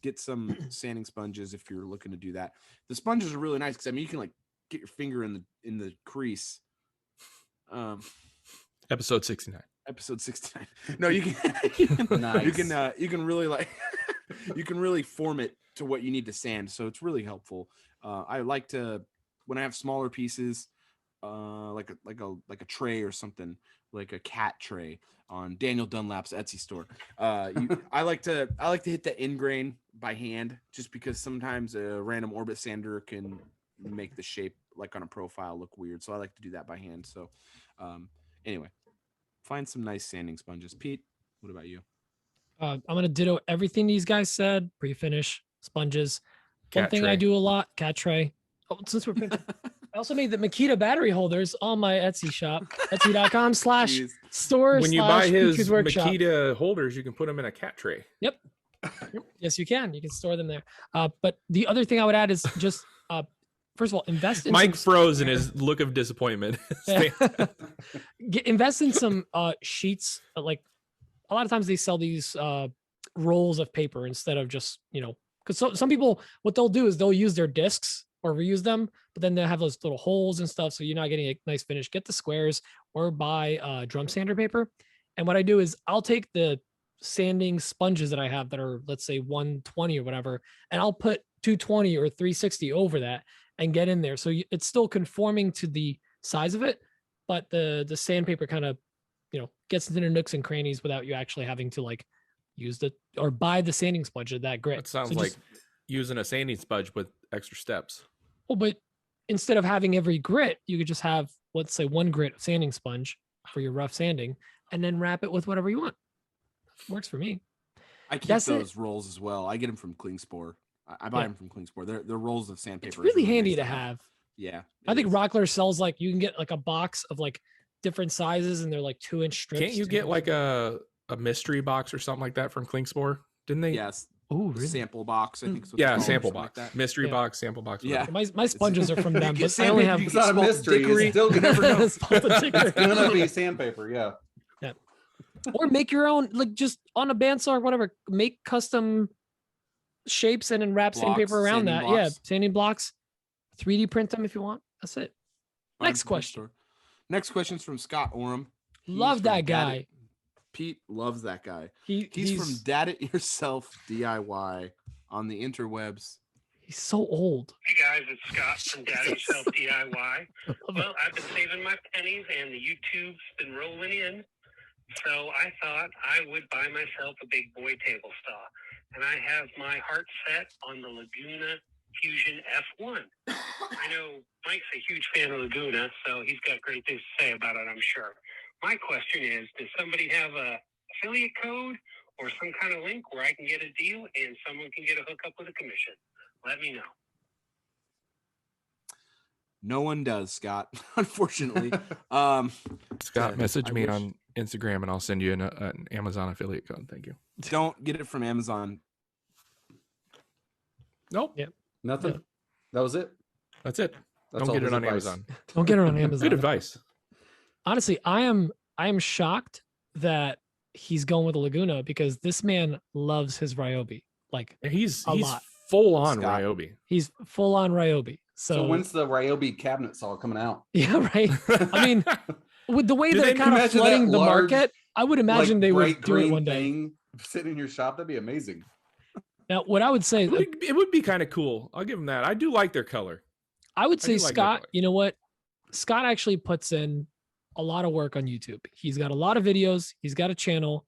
get some sanding sponges if you're looking to do that. The sponges are really nice because I mean you can like get your finger in the crease. Episode 69. Episode 69. No, you can Nice. you can really like you can really form it to what you need to sand. So it's really helpful. I like to, when I have smaller pieces, like a tray or something, like a cat tray on Daniel Dunlap's Etsy store. I like to hit the end grain by hand, just because sometimes a random orbit sander can make the shape like on a profile look weird. So I like to do that by hand. So anyway, find some nice sanding sponges. Pete, what about you? I'm gonna ditto everything these guys said. Pre-finish sponges. One Cat thing I tray. do a lot. Cat tray. Oh, since we're I also made the Makita battery holders on my Etsy shop. Etsy.com/store. When you buy his Workshop. Makita holders, you can put them in a cat tray. Yep. Yes, you can. You can store them there. But the other thing I would add is just first of all, invest in Mike froze in his look of disappointment. invest in some sheets. Like a lot of times they sell these rolls of paper instead of just, because some people, what they'll do is they'll use their discs or reuse them, but then they'll have those little holes and stuff. So you're not getting a nice finish. Get the squares or buy drum sander paper. And what I do is I'll take the sanding sponges that I have that are, let's say 120 or whatever, and I'll put 220 or 360 over that and get in there. So it's still conforming to the size of it, but the sandpaper kind of, gets into the nooks and crannies without you actually having to like use or buy the sanding sponge of that grit. It sounds So like using a sanding sponge with extra steps. but instead of having every grit, you could just have, let's say, one grit of sanding sponge for your rough sanding, and then wrap it with whatever you want. Works for me. I keep That's those rolls as well. I get them from Klingspor. I buy Yeah. them from Klingspor. They're rolls of sandpaper. It's really handy nice to have. Yeah. I think is. Rockler sells like, you can get like a box of like different sizes, and they're like 2-inch strips. Can't you get like a mystery box or something like that from Klingspor? Didn't they? Yes. Oh, really? Sample box, I think. is what Yeah, it's called, sample something box, like that. mystery Yeah. box, sample box. Yeah. whatever. My sponges are from You them, get but I only sandpaper, have you It's get not a small mystery. dickery. It's still gonna never know. Salted dickery. It's gonna be sandpaper. Yeah. Or make your own, like just on a bandsaw or whatever, make custom shapes and then wrap Blocks, sandpaper around sanding that. Yeah, blocks. sanding blocks, 3D print them if you want. That's it. Find Next some question. store. Next question's from Scott Orem. He's Love from that Dad guy. It- Pete loves that guy. He's He's from Dad It Yourself DIY on the interwebs. he's so old. Hey guys, it's Scott from Daddy Yourself DIY. Well, I've been saving my pennies and the YouTube's been rolling in. So I thought I would buy myself a big boy table saw. And I have my heart set on the Laguna Fusion F1. I know Mike's a huge fan of Laguna, so he's got great things to say about it, I'm sure. My question is, does somebody have a affiliate code or some kind of link where I can get a deal and someone can get a hookup with a commission? Let me know. No one does, Scott, unfortunately. Scott, message I me wish- on Instagram and I'll send you an Amazon affiliate code. Thank you. Don't get it from Amazon. Nope. Yeah. Nothing. Yeah. That was it. That's it. That's Don't all get it his on advice. Amazon. Don't get her on Amazon. Good advice. Honestly, I am shocked that he's going with a Laguna, because this man loves his Ryobi. Like He's A lot. full on Scott. Ryobi. he's full on Ryobi. So So, when's the Ryobi cabinet saw coming out? yeah, right. I mean, with the way Do they're they kind of imagine that flooding the large, market, I would imagine like, they bright would do it green one day. thing sitting in your shop. That'd be amazing. Now, what I would say, It would be kind of cool. I'll give them that. I do like their color. I would I say, do like that Scott, color. you know what? Scott actually puts in a lot of work on YouTube. He's got a lot of videos. He's got a channel.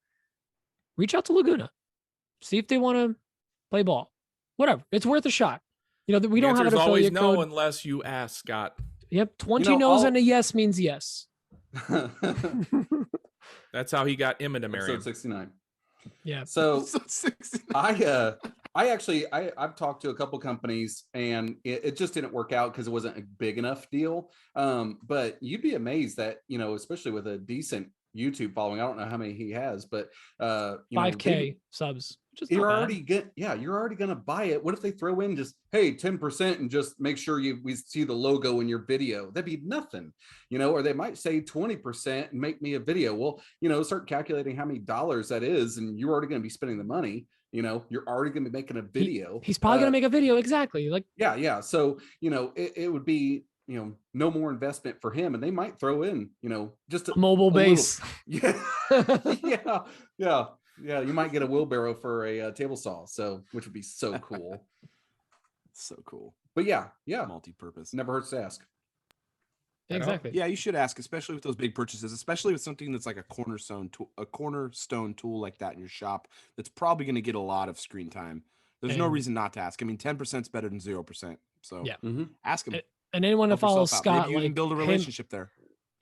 Reach out to Laguna. See if they want to play ball. Whatever. It's worth a shot. You know, we don't have an Answer's always affiliate no code. unless you ask, Scott. Yep. 20 know, no's I'll- and a yes means yes. That's how he got Emma to marry Episode him. 69. Yeah. So So 60. I've talked to a couple companies and it just didn't work out because it wasn't a big enough deal. But you'd be amazed that, you know, especially with a decent YouTube following, I don't know how many he has, but you know, 5K subs. Which is you're not bad. already you're already gonna buy it. What if they throw in just, hey, 10% and just make sure we see the logo in your video? That'd be nothing, you know. Or they might say 20% and make me a video. Well, you know, start calculating how many dollars that is, and you're already gonna be spending the money. You know, you're already gonna be making a video. He's probably gonna make a video. Exactly. Like, Yeah. So, you know, it would be, you know, no more investment for him, and they might throw in, you know, just a mobile little- base. yeah. You might get a wheelbarrow for a table saw, so which would be so cool. So cool. But yeah, Multi-purpose. never hurts to ask. Exactly. Yeah, you should ask, especially with those big purchases, especially with something that's like a cornerstone tool like that in your shop. That's probably going to get a lot of screen time. There's no And- reason not to ask. I mean, 10% is better than 0%. So Yeah. ask him. And anyone that Help yourself follows out. Scott, Maybe you can like build a relationship there.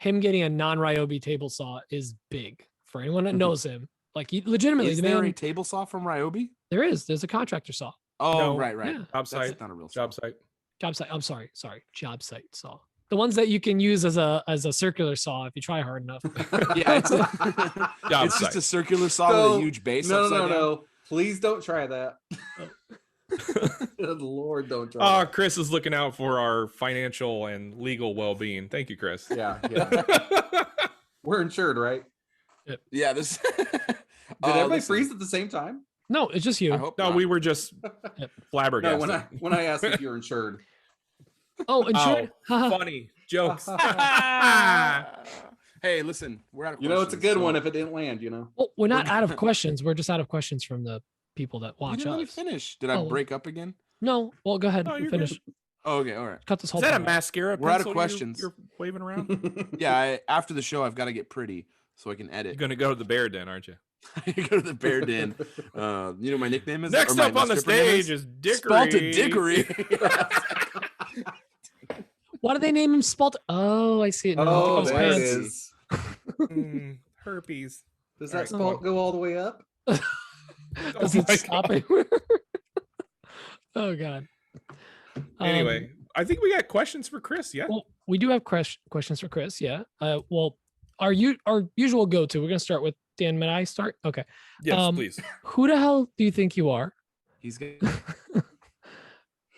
him getting a non-Ryobi table saw is big for anyone that knows him. Like, he legitimately, Is the there a man, table saw from Ryobi? there's a contractor saw. Oh, No. right. Yeah. Job That's site. not a real Job saw. site. Job site. I'm sorry. Job site saw. The ones that you can use as a circular saw if you try hard enough. Yeah, it's, Job it's just site. a circular saw with So, a huge base. No, upside down. no. Please don't try that. Good Lord, don't try Oh, that. Chris is looking out for our financial and legal well-being. Thank you, Chris. Yeah. We're insured, right? Yeah, this. Did everybody freeze at the same time? No, it's just you. I hope No, not. we were just Yep. flabbergasted. No, when I asked if you're insured. Oh, insured. Funny jokes. Hey, listen, we're out of You know, it's a questions, good so- one if it didn't land, you know. Well, we're not out of questions. We're just out of questions from the people that You watch didn't let me us. finish. Did I Oh. break up again? No. Well, go ahead. No, you're Finish. Oh, okay, all right. Cut this whole Is that a part out. mascara We're out of pencil questions. You're waving around? Yeah, after the show, I've got to get pretty so I can You're edit. going to go to the bear den, aren't you? I go to the bear den. You know my nickname is. Next or my up on the stripper name stage is Dickory. Spalted Dickory. Why do they name him Spalt? Oh, I see it now. I think Oh, was there it pants. is. Herpes. Does All that right, spot go all the way up? Does it stop anywhere? Oh God. Anyway, I think we got questions for Chris. Yeah. Well, we do have questions for Chris. Yeah. Well, our usual go-to. We're gonna start with Dan. May I start? Okay. Yes, please. Who the hell do you think you are? He's good.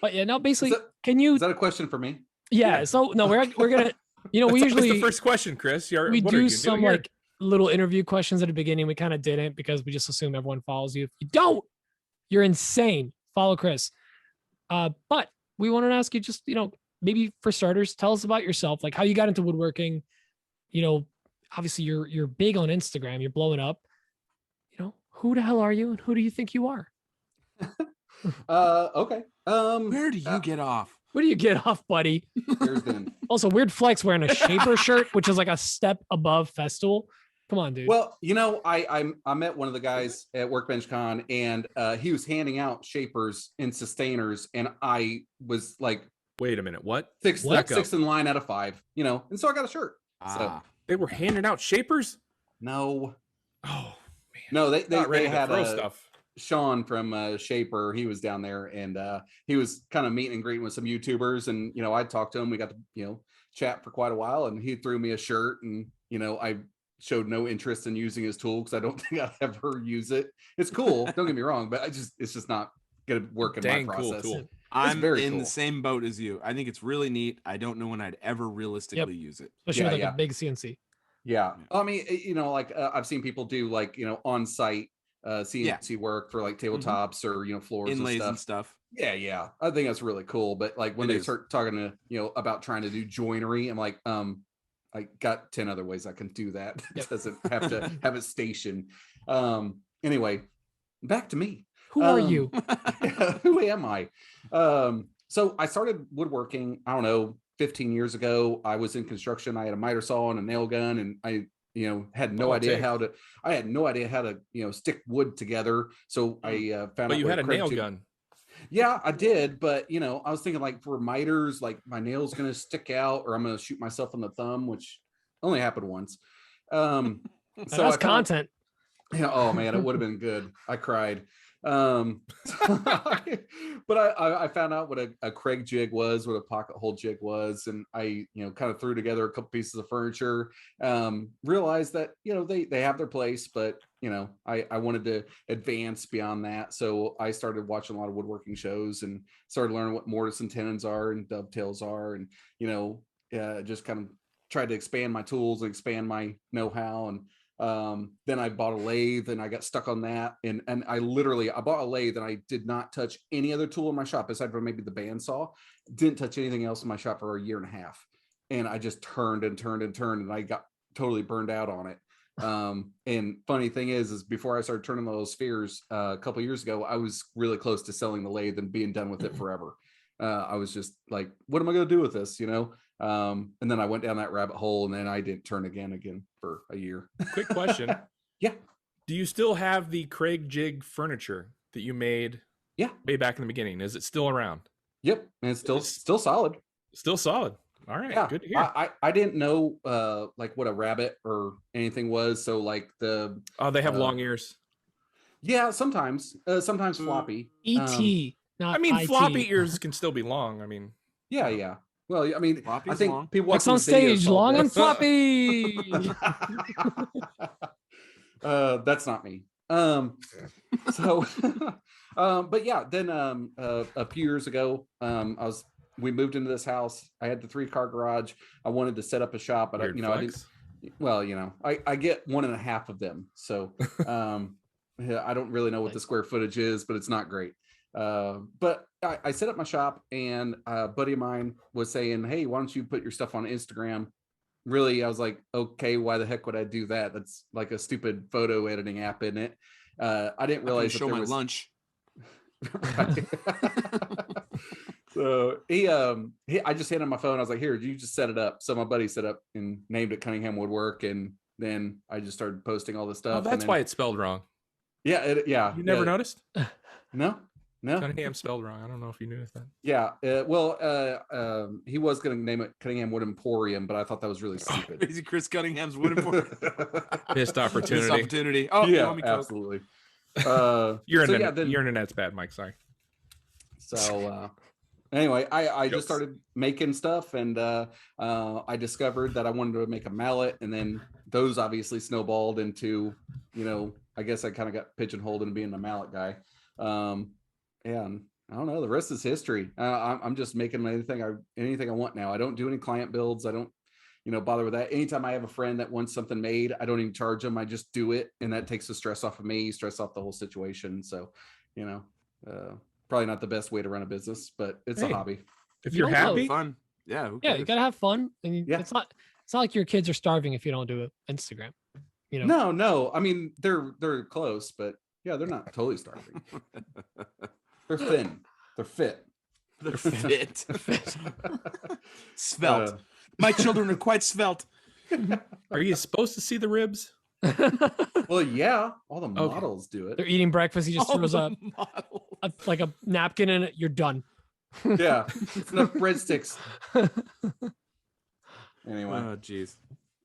But yeah, now basically, Is that a question for me? Yeah. So no, we're gonna. We That's usually the first question, Chris. we do some like little interview questions at the beginning. We kind of didn't because we just assume everyone follows you. If you don't, you're insane. Follow Chris. But we wanted to ask you just, maybe for starters, tell us about yourself, like how you got into woodworking. Obviously you're big on Instagram, you're blowing up. Who the hell are you and who do you think you are? Okay. Where do you get off? Where do you get off, buddy? Here's Ben. Also, weird flex wearing a Shaper shirt, which is like a step above Festool. Come on, dude. Well, I met one of the guys at Workbench Con, and he was handing out shapers and sustainers, and I was like, "Wait a minute, what? Six in line out of 5, and so I got a shirt. So they were handing out shapers? No. Oh man. No, they had throw stuff. Sean from Shaper, he was down there, and he was kind of meeting and greeting with some YouTubers, and I talked to him. We got to chat for quite a while, and he threw me a shirt, and I showed no interest in using his tool because I don't think I'd ever use it. It's cool, don't get me wrong, but it's just not gonna work in my process. Cool. I'm in the same boat as you. I think it's really neat. I don't know when I'd ever realistically use it, especially with like a big CNC. Yeah, I mean, I've seen people do like on-site CNC work for like tabletops or floors, inlays and stuff. Yeah, I think that's really cool. But like when they start talking to about trying to do joinery, I'm like, I got 10 other ways I can do that. It doesn't have to have a station. Anyway, back to me. Who are you? Who am I? So I started woodworking, I don't know, 15 years ago. I was in construction. I had a miter saw and a nail gun, and I had no idea how to stick wood together. So I found out. But you had a nail gun. Yeah, I did. But I was thinking like for miters, like my nail's gonna stick out, or I'm gonna shoot myself in the thumb, which only happened once. So that's content. Oh man, it would have been good. I cried. But I found out what a Craig jig was, what a pocket hole jig was, and I kind of threw together a couple pieces of furniture. Realized that they have their place, but I wanted to advance beyond that, so I started watching a lot of woodworking shows and started learning what mortise and tenons are and dovetails are, and just kind of tried to expand my tools and expand my know-how. And then I bought a lathe and I got stuck on that. And I bought a lathe and I did not touch any other tool in my shop aside from maybe the bandsaw. Didn't touch anything else in my shop for a year and a half. And I just turned and I got totally burned out on it. And funny thing is before I started turning those spheres a couple of years ago, I was really close to selling the lathe and being done with it forever. I was just like, what am I going to do with this? And then I went down that rabbit hole, and then I didn't turn again for a year. Quick question. Yeah. Do you still have the Craig jig furniture that you made? Yeah. Way back in the beginning? Is it still around? Yep. And it's still solid. Still solid. All right. Yeah. Good to hear. I didn't know like what a rabbit or anything was. So like they have long ears. Yeah, sometimes floppy. ET. Not IT. Floppy ears can still be long. Yeah. Well, I mean, Floppy's I think long. people What's on stage, long and floppy. That's not me. So, but yeah, then a few years ago, we moved into this house. I had the 3-car garage. I wanted to set up a shop, but I didn't. Well, I get 1.5 of them, so I don't really know what the square footage is, but it's not great. But I set up my shop, and a buddy of mine was saying, hey, why don't you put your stuff on Instagram? Really, I was like, okay, why the heck would I do that? That's like a stupid photo editing app, isn't it? I didn't realize show my lunch. So I just handed him my phone. I was like, here, you just set it up. So my buddy set up and named it Cunningham Woodwork, and then I just started posting all this stuff. Oh, that's why it's spelled wrong. Yeah, yeah. You never noticed? No. No. Cunningham spelled wrong. I don't know if you knew that. Yeah. He was going to name it Cunningham Wood Emporium, but I thought that was really stupid. Crazy Chris Cunningham's Wooden Emporium. Missed opportunity. Missed opportunity. Oh, yeah, you owe me Coke. absolutely. Your so internet, yeah, then, your internet's bad, Mike. Sorry. So anyway, I Jokes. just started making stuff, and I discovered that I wanted to make a mallet, and then those obviously snowballed into, I guess I kind of got pigeonholed into being a mallet guy. And I don't know, the rest is history. I'm just making anything I want now. I don't do any client builds. I don't bother with that. Anytime I have a friend that wants something made, I don't even charge them. I just do it, and that takes the stress off of me, stress off the whole situation. So probably not the best way to run a business, but it's a hobby. If You you're don't know. happy, Fun. Yeah. who Yeah, you cares? gotta have fun, and Yeah. it's not like your kids are starving if you don't do it Instagram. No. I mean, they're close, but yeah, they're not totally starving. They're thin. They're fit. They're fit. Svelte. My children are quite svelte. are you supposed to see the ribs? Well, yeah, all the Okay. models do They're it. eating breakfast. He just All throws the a models. like a napkin in it. You're done. Yeah, it's enough breadsticks. Anyway, Oh, jeez.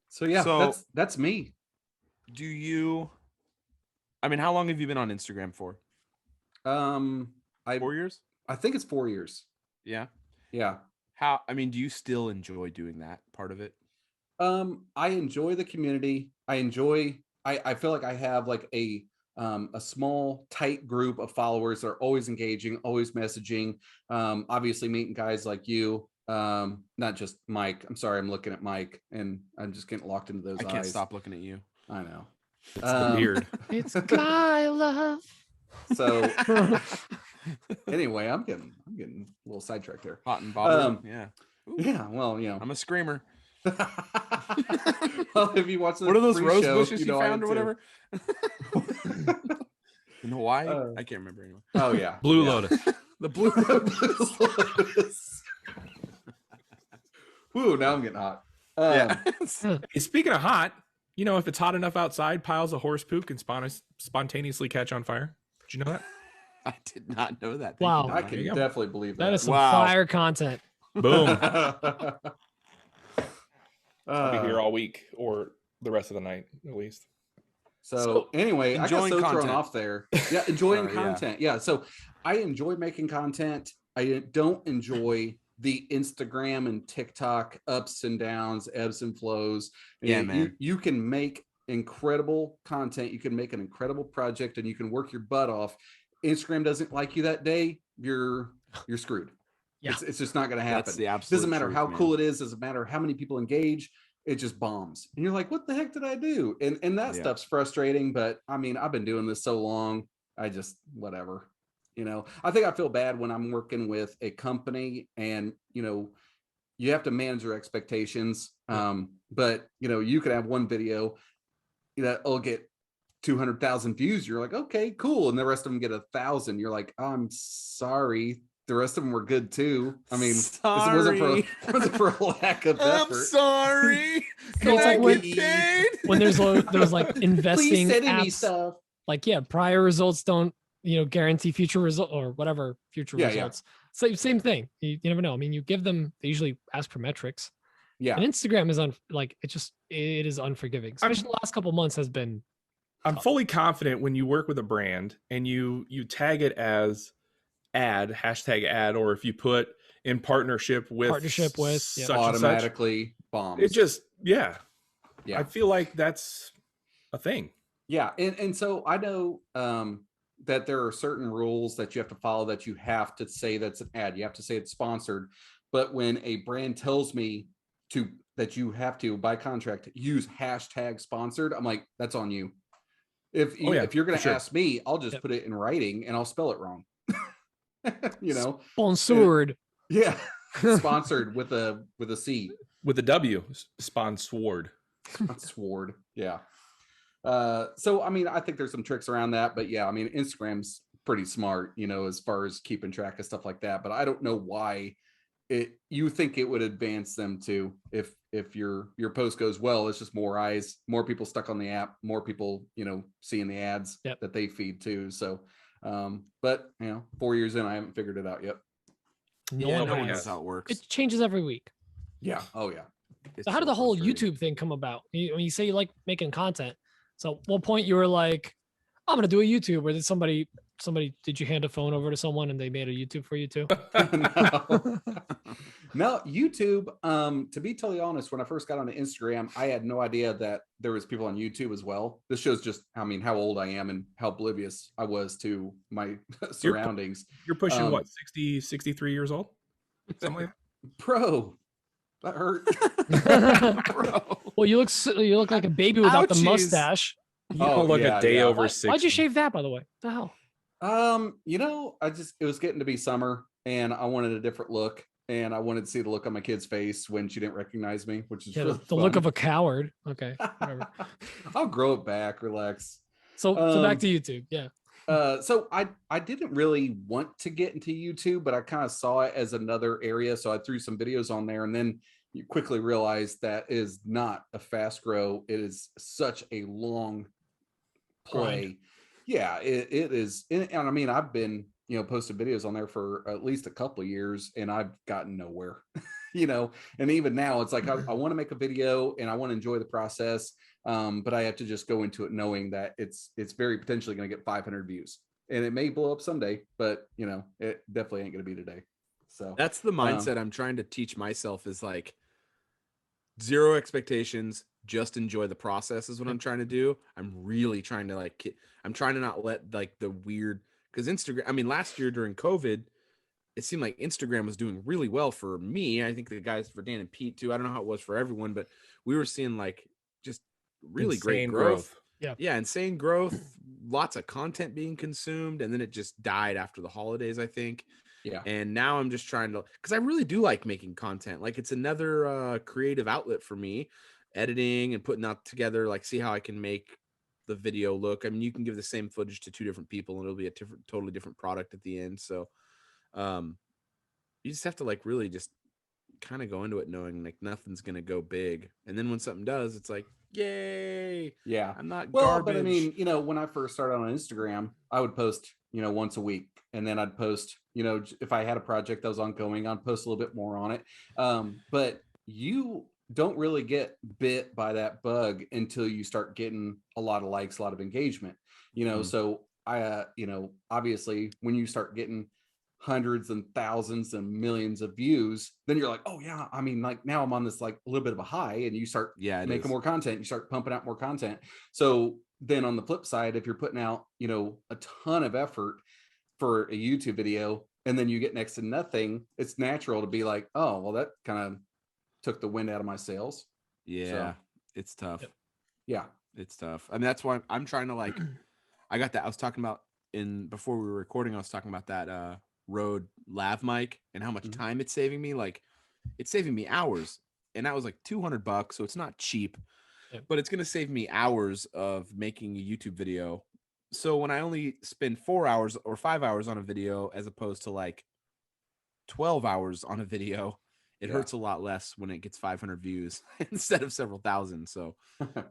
so yeah, So- that's me. Do you? I mean, how long have you been on Instagram for? I 4 years? think it's 4 years. Yeah. Yeah. How? I mean, do you still enjoy doing that part of it? I enjoy the community. I feel like I have like a small tight group of followers that are always engaging, always messaging. Obviously meeting guys like you, not just Mike. I'm sorry, I'm looking at Mike and I'm just getting locked into those I can't eyes. stop looking at you. I know. It's the beard. It's guy love. So anyway, I'm getting a little sidetracked there. Hot and bothered. Yeah. Ooh, Yeah, well, I'm a screamer. Well, if you watch the What are those rose pre-show, bushes you know I found am or too. whatever? In Hawaii? I can't remember anymore. Oh yeah, Blue yeah. Lotus. The blue. Ooh, now I'm getting hot. Yeah. Hey, speaking of hot, if it's hot enough outside, piles of horse poop can spontaneously catch on fire. Did you know that? I did not know that. Wow. I Thank can you, you go. definitely believe that. That is some Wow. fire content. Boom. I'll I'll be here all week or the rest of the night at least. So anyway, I got enjoying so thrown content. off there. Yeah, enjoying Sorry, yeah. content. Yeah. So I enjoy making content. I don't enjoy the Instagram and TikTok ups and downs, ebbs and flows. Yeah, And man. You can make incredible content. You can make an incredible project, and you can work your butt off. Instagram doesn't like you that day, you're screwed. Yeah. It's just not going to happen. That's the absolute Doesn't matter truth, how man. cool it is. Doesn't matter how many people engage. It just bombs, and you're like, "What the heck did I do?" And that Yeah. stuff's frustrating. But I mean, I've been doing this so long. I just whatever. I think I feel bad when I'm working with a company, and you have to manage your expectations. But you could have one video that'll get 200,000 views. You're like, okay, cool, and the rest of them get 1,000. You're like, I'm sorry. The rest of them were good too. I mean, this wasn't for a lack of I'm effort. sorry. It's like when- Kate. When there's those like investing Please send me apps, stuff. like prior results don't guarantee future result or whatever future Yeah. results. Same thing. You never know. I mean, you give them, they usually ask for metrics. Yeah. And Instagram is it is unforgiving. Especially the last couple months has been. I'm fully confident when you work with a brand and you tag it as #ad, or if you put in partnership with yeah. such and such, Automatically bombs. it just Yeah. I feel like that's a thing. Yeah, and so I know that there are certain rules that you have to follow, that you have to say that's an ad. You have to say it's sponsored. But when a brand tells me that you have to, by contract, use #sponsored, I'm like, that's on you. If you're going to ask me, I'll just put it in writing and I'll spell it wrong. Sponsored. Yeah, sponsored with a C. With a W, sponsored. Sword. Yeah. So I mean, I think there's some tricks around that, but yeah, I mean, Instagram's pretty smart, as far as keeping track of stuff like that. But I don't know why you think it would advance them to, if your post goes well, it's just more eyes, more people stuck on the app, more people, seeing the ads that they feed too. So But 4 years in, I haven't figured it out yet. No Yeah, one no one has. knows how it works. It changes every week. Yeah. Oh yeah. It's So how did the whole frustrating. YouTube thing come about? When you say you like making content, so at what point you were like, I'm gonna do a YouTube, or did somebody did you hand a phone over to someone and they made a YouTube for you too? No, YouTube. To be totally honest, when I first got onto Instagram, I had no idea that there was people on YouTube as well. This shows just, how old I am and how oblivious I was to my surroundings. You're pushing what, 60, 63 years old? Something like that? Bro, that hurt. Bro. Well, you look like a baby without the Ouchies. mustache. You don't look a day over 60. Why'd you shave that, by the way? The hell? It was getting to be summer and I wanted a different look, and I wanted to see the look on my kid's face when she didn't recognize me, which is really the look fun. of a coward. Okay, whatever. I'll grow it back, relax. So back to YouTube. Yeah. So I didn't really want to get into YouTube, but I kind of saw it as another area. So I threw some videos on there, and then you quickly realize that is not a fast grow. It is such a long play. Grind. Yeah, it is. And I mean, I've been, posted videos on there for at least a couple of years, and I've gotten nowhere, and even now it's like, I want to make a video and I want to enjoy the process. But I have to just go into it knowing that it's very potentially going to get 500 views, and it may blow up someday, but it definitely ain't going to be today. So That's the mindset I'm trying to teach myself, is like zero expectations, just enjoy the process is what I'm trying to do. I'm really trying to I'm trying to not let like the weird, because Instagram, last year during COVID, it seemed like Instagram was doing really well for me. I think the guys, for Dan and Pete too. I don't know how it was for everyone, but we were seeing like just really great Insane growth. Yeah, insane growth, lots of content being consumed, and then it just died after the holidays, I think. Yeah. And now I'm just trying to, because I really do like making content. Like, it's another creative outlet for me, editing and putting out together, like, see how I can make the video look. You can give the same footage to two different people and it'll be a totally different product at the end. So you just have to like really just kind of go into it knowing like nothing's gonna go big, and then when something does, it's like, yay. Yeah, I'm not But garbage. when I first started on Instagram, I would post once a week, and then I'd post if I had a project that was ongoing, I'd post a little bit more on it. But you don't really get bit by that bug until you start getting a lot of likes, a lot of engagement, so I obviously when you start getting hundreds and thousands and millions of views, then you're like, oh yeah, like now I'm on this like a little bit of a high, and you start making more content, you start pumping out more content. So then on the flip side, if you're putting out a ton of effort for a YouTube video and then you get next to nothing, it's natural to be like, oh well, that kind of took the wind out of my sails. It's tough. Yeah, it's tough. That's why I'm trying to like, I got that, I was talking about before we were recording, I was talking about that Rode lav mic and how much time it's saving me. Like, it's saving me hours, and that was like $200, so it's not cheap. But it's going to save me hours of making a YouTube video. So when I only spend 4 hours or 5 hours on a video, as opposed to like 12 hours on a video, it hurts a lot less when it gets 500 views instead of several thousand. So,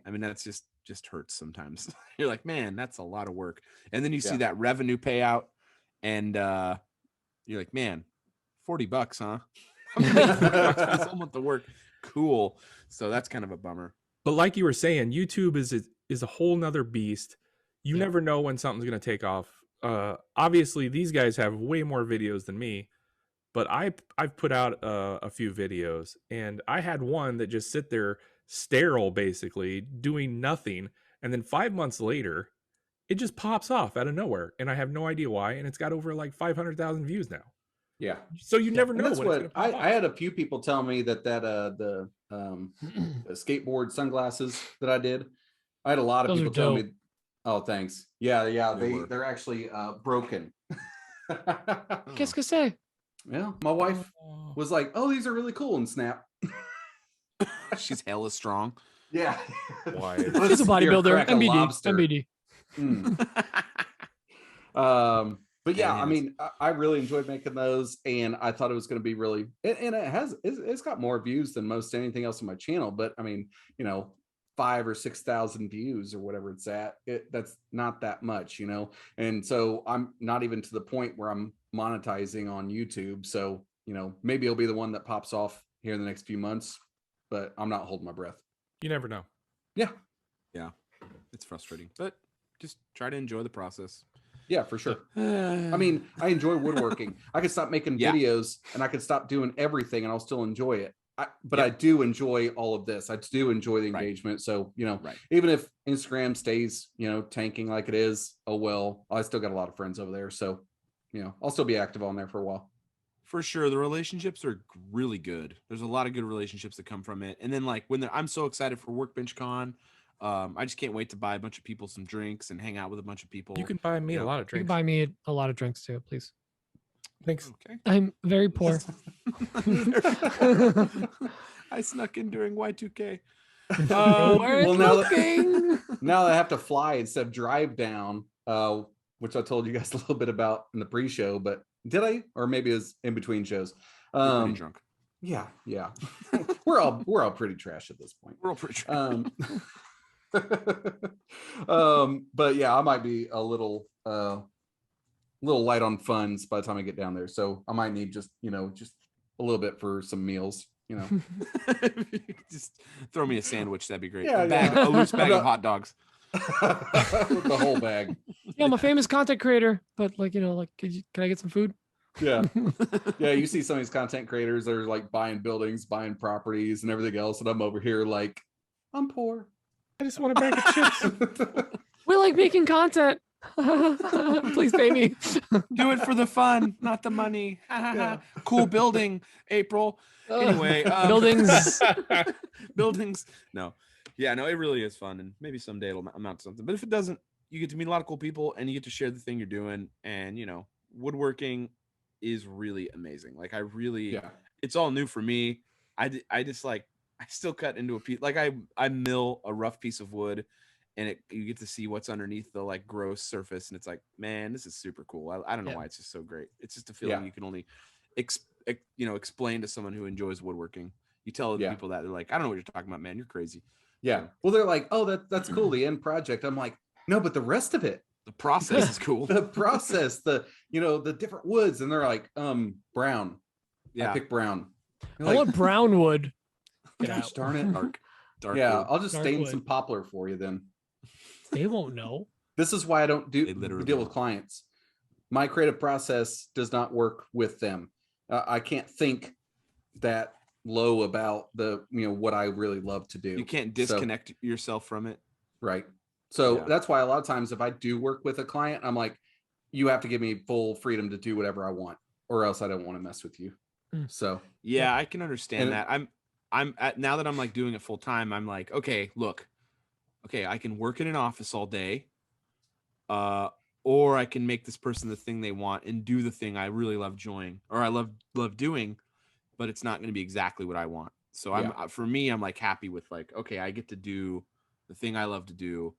that's just hurts sometimes. You're like, man, that's a lot of work. And then you see that revenue payout, and you're like, man, $40, huh? I'm making $40 for this whole month of work. Cool. So that's kind of a bummer. But like you were saying, YouTube is a whole nother beast. You never know when something's going to take off. Obviously, these guys have way more videos than me, but I've put out a few videos, and I had one that just sit there sterile, basically doing nothing, and then 5 months later, it just pops off out of nowhere, and I have no idea why, and it's got over like 500,000 views now. Yeah. So you never know. That's what I had a few people tell me that the skateboard sunglasses that I did. I had a lot of people tell me, oh, thanks. Yeah. They're actually broken. Qu'est-ce que c'est? Yeah. My wife was like, oh, these are really cool, and snap. She's hella strong. Yeah. Why? She's a bodybuilder. MBD. But yeah, I really enjoyed making those, and I thought it was going to be really, and it's got more views than most anything else on my channel. But 5,000 or 6,000 views or whatever it's at. That's not that much, and so I'm not even to the point where I'm monetizing on YouTube. So maybe it'll be the one that pops off here in the next few months, but I'm not holding my breath. You never know. Yeah It's frustrating, but just try to enjoy the process. Yeah, for sure. I mean, I enjoy woodworking. I could stop making videos and I could stop doing everything and I'll still enjoy it. But I do enjoy all of this. I do enjoy the engagement. So, even if Instagram stays, tanking like it is, oh, well, I still got a lot of friends over there. So, I'll still be active on there for a while. For sure. The relationships are really good. There's a lot of good relationships that come from it. And then I'm so excited for Workbench Con. I just can't wait to buy a bunch of people some drinks and hang out with a bunch of people. You can buy me a lot of You can drinks. buy me a lot of drinks too, please. Thanks. Okay. I'm very poor. I snuck in during Y2K. Well, now that I have to fly instead of drive down, which I told you guys a little bit about in the pre-show, but did I? Or maybe it was in between shows. You're pretty drunk. Yeah. we're all pretty trash at this point. We're all pretty trash. But yeah, I might be a little light on funds by the time I get down there. So I might need just a little bit for some meals, Just throw me a sandwich, that'd be great. Yeah, A loose bag of hot dogs. The whole bag. Yeah, I'm a famous content creator, but can I get some food? Yeah. You see some of these content creators that are like buying buildings, buying properties and everything else. And I'm over here like, I'm poor. I just want a bag of chips. We like making content. Please pay me. Do it for the fun, not the money. Cool building, April. Anyway, buildings. No. Yeah, no, it really is fun. And maybe someday it'll amount to something. But if it doesn't, you get to meet a lot of cool people and you get to share the thing you're doing. And, woodworking is really amazing. Like it's all new for me. I just I still cut into a piece. Like I mill a rough piece of wood and you get to see what's underneath the gross surface. And it's like, man, this is super cool. I don't know why it's just so great. It's just a feeling you can only explain to someone who enjoys woodworking. You tell the people that, they're like, I don't know what you're talking about, man. You're crazy. Yeah. Well, they're like, oh, that's cool. The end project. I'm like, no, but the rest of it. The process is cool. The process, the different woods. And they're like, brown. Yeah. I pick brown. I want brown wood. Gosh darn it. Dark wood. I'll just stain some poplar for you then. They won't know. This is why I don't deal with clients. My creative process does not work with them. I can't think that low about what I really love to do. You can't disconnect yourself from it. Right. So that's why a lot of times if I do work with a client, I'm like, you have to give me full freedom to do whatever I want, or else I don't want to mess with you. So I can understand that. Now that I'm doing it full time, I'm like, okay, look, I can work in an office all day, or I can make this person the thing they want and do the thing I really love I love doing, but it's not going to be exactly what I want. So for me, I'm happy with okay, I get to do the thing I love to do.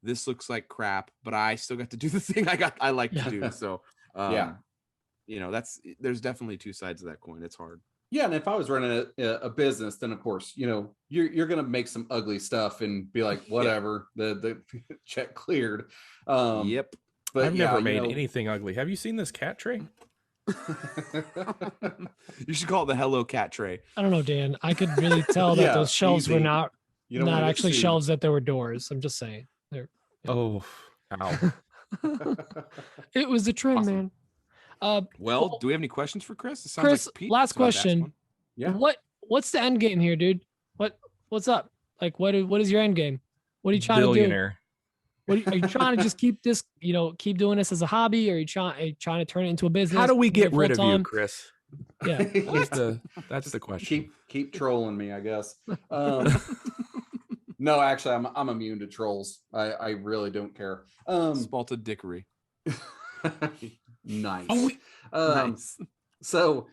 This looks like crap, but I still got to do the thing I like to do. So there's definitely two sides of that coin. It's hard. Yeah, and if I was running a business, then of course, you're gonna make some ugly stuff and be like, whatever, the check cleared. Yep. But I've never made anything ugly. Have you seen this cat tray? You should call it the Hello Cat tray. I don't know, Dan. I could really tell that those shelves were not actually see. shelves, that there were doors. I'm just saying. Oh, ow. It was a trend, Awesome. man. Well, do we have any questions for Chris? It sounds Chris, like Pete last was about to ask question. one. Yeah. What's the end game here, dude? What's up? What is your end game? What are you trying Billionaire. to do? Are you trying to just keep this, keep doing this as a hobby, or are you trying to turn it into a business? How do we get rid of you, full-time? Chris? Yeah. That's the question. Keep trolling me, I guess. No, actually, I'm immune to trolls. I really don't care. Spalted dickery. Nice. Nice. So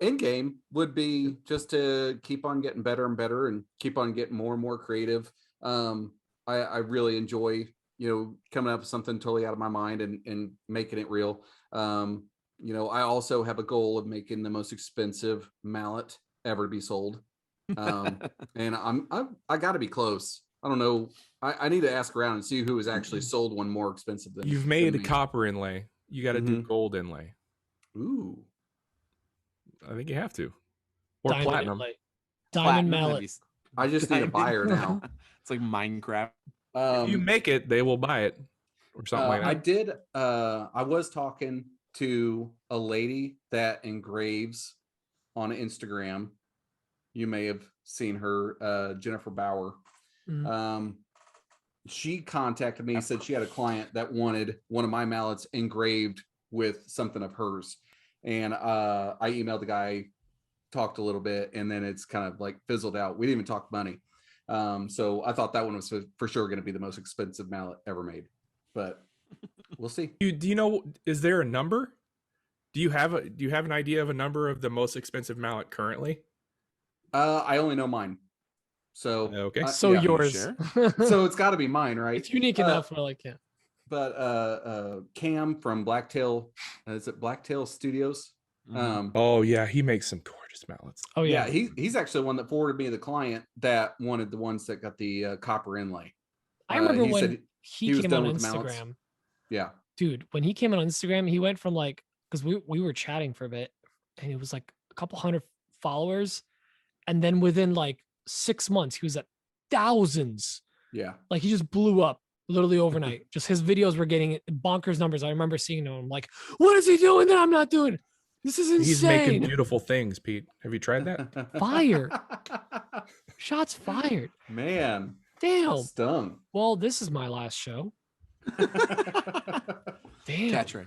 end game would be just to keep on getting better and better and keep on getting more and more creative. I really enjoy coming up with something totally out of my mind and making it real. I also have a goal of making the most expensive mallet ever to be sold. And I got to be close. I don't know. I need to ask around and see who has actually sold one more expensive than You've made than a me. copper inlay. You got to do gold inlay. Ooh, I think you have to. Or Diamond platinum. inlay. Diamond mallet. that'd I just need a Diamond. buyer now. It's like Minecraft. If you make it, they will buy it or something like that. I did. I was talking to a lady that engraves on Instagram. You may have seen her, Jennifer Bauer. She contacted me, said she had a client that wanted one of my mallets engraved with something of hers. And I emailed the guy, talked a little bit, and then it's kind of like fizzled out. We didn't even talk money. So I thought that one was for sure going to be the most expensive mallet ever made, but we'll see. Do you know, is there a number? Do you have an idea of a number of the most expensive mallet currently? I only know mine. So okay. So yeah, yours. So it's got to be mine, right? It's unique enough. We're like, yeah. But Cam from Blacktail, is it Blacktail Studios? Oh yeah, he makes some gorgeous mallets. Oh yeah, he's actually the one that forwarded me the client that wanted the ones that got the copper inlay. I remember he when said he was came done on with the mallets. Instagram. Yeah, Dude, when he came on Instagram, he went from like, because we were chatting for a bit, and it was like a couple hundred followers, and then within like 6 months, he was at thousands. Yeah, like he just blew up literally overnight. Just his videos were getting bonkers numbers. I remember seeing them. I'm like, what is he doing that I'm not doing? This is insane. He's making beautiful things, Pete. Have you tried that? Fire. Shots fired. Man. Damn. Stung. Well, this is my last show. Damn. Cat tray.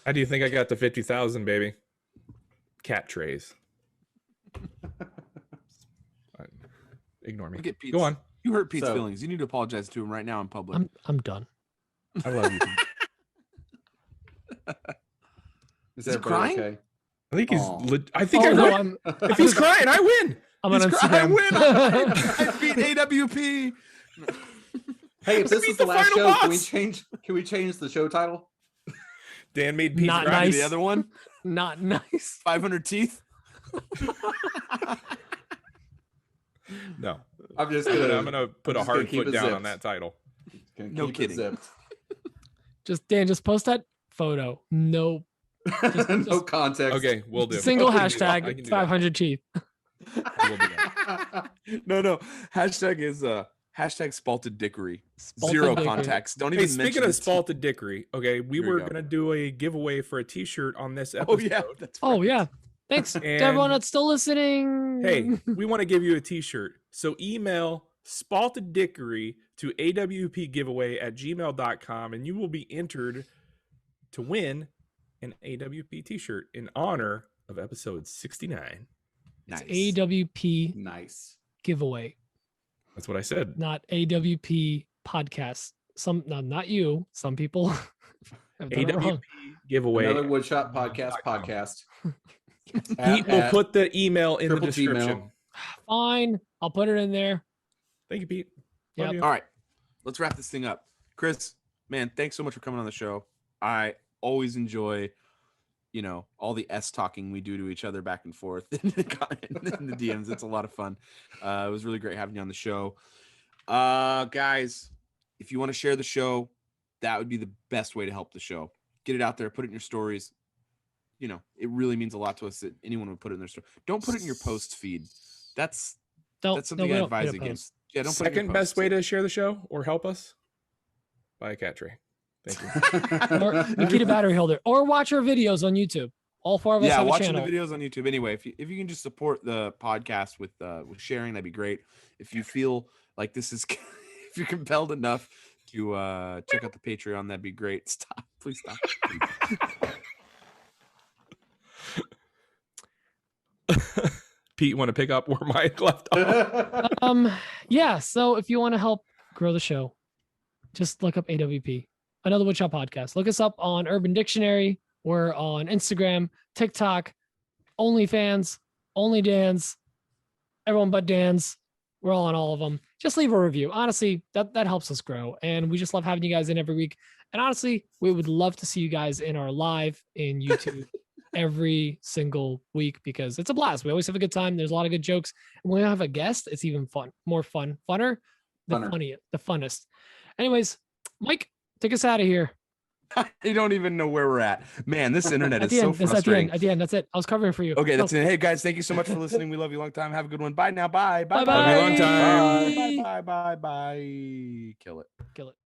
How do you think I got to 50,000, baby? Cat trays. Ignore me. Look at Pete's, Go on. You hurt Pete's feelings. You need to apologize to him right now in public. I'm done. I love you, Pete. Is he crying? Okay? I think he's. I think Oh, I no, win. If he's crying, I win. I'm on I Instagram. win. I beat AWP. Hey, if this beat is the the last final show, boss. can we change the show title? Dan made Pete Not cry. nice. The other one, Not nice. 500 teeth. No, I'm just I'm gonna. gonna put a just gonna hard keep foot it down zipped. on that title. No keep it kidding. zipped. Just post that photo. No No context. Okay, we'll do. single I can do that. I can hashtag do 500 teeth. We'll do that. No. Hashtag is hashtag spalted dickery. Spalted Zero dickery. context. Don't Hey, even mention speaking of the teeth. spalted dickery, okay, we Here we were go. gonna do a giveaway for a T-shirt on this episode. Oh yeah, that's right. Oh yeah. Thanks to And- everyone that's still listening. Hey, we want to give you a T-shirt. So email spalteddickery to awpgiveaway@gmail.com and you will be entered to win an AWP T-shirt in honor of episode 69. Nice. AWP Nice. giveaway, That's what I said. not AWP podcast. Not you. Some people have done it wrong. AWP giveaway. Another Woodshop podcast. Pete will put the email in the triple description. Gmail. Fine, I'll put it in there. Thank you, Pete. Love Yep. you. All right, let's wrap this thing up. Chris, man, thanks so much for coming on the show. I always enjoy, all the S talking we do to each other back and forth in the DMs. It's a lot of fun. It was really great having you on the show. Guys, if you want to share the show, that would be the best way to help the show. Get it out there, put it in your stories. It really means a lot to us that anyone would put it in their story. Don't put it in your post feed. That's something I advise against. Yeah, don't put it in your Second best posts. way to share the show or help us? Buy a cat tray. Thank you. Or Makita battery holder, or watch our videos on YouTube. All four of us have a watching channel. the videos on YouTube. Anyway, if you can just support the podcast with sharing, that'd be great. If you feel like this is, if you're compelled enough to check out the Patreon, that'd be great. Stop, please stop. Pete, you want to pick up where Mike left off? Yeah. So if you want to help grow the show, just look up AWP, Another Woodshop Podcast. Look us up on Urban Dictionary. We're on Instagram, TikTok, OnlyFans, OnlyDans, everyone but Dan's. We're all on all of them. Just leave a review. Honestly, that helps us grow. And we just love having you guys in every week. And honestly, we would love to see you guys in our live in YouTube every single week because it's a blast. We always have a good time. There's a lot of good jokes. And when we have a guest, it's even funner, the funnest. Anyways, Mike, take us out of here. I don't even know where we're at. Man, this internet is so That's frustrating. at the end. That's it. I was covering for you. Okay, that's it. Hey guys, thank you so much for listening. We love you a long time. Have a good one. Bye now. Bye. Bye. Bye. Love you a long time. Bye. Bye. Bye. Bye. Kill it.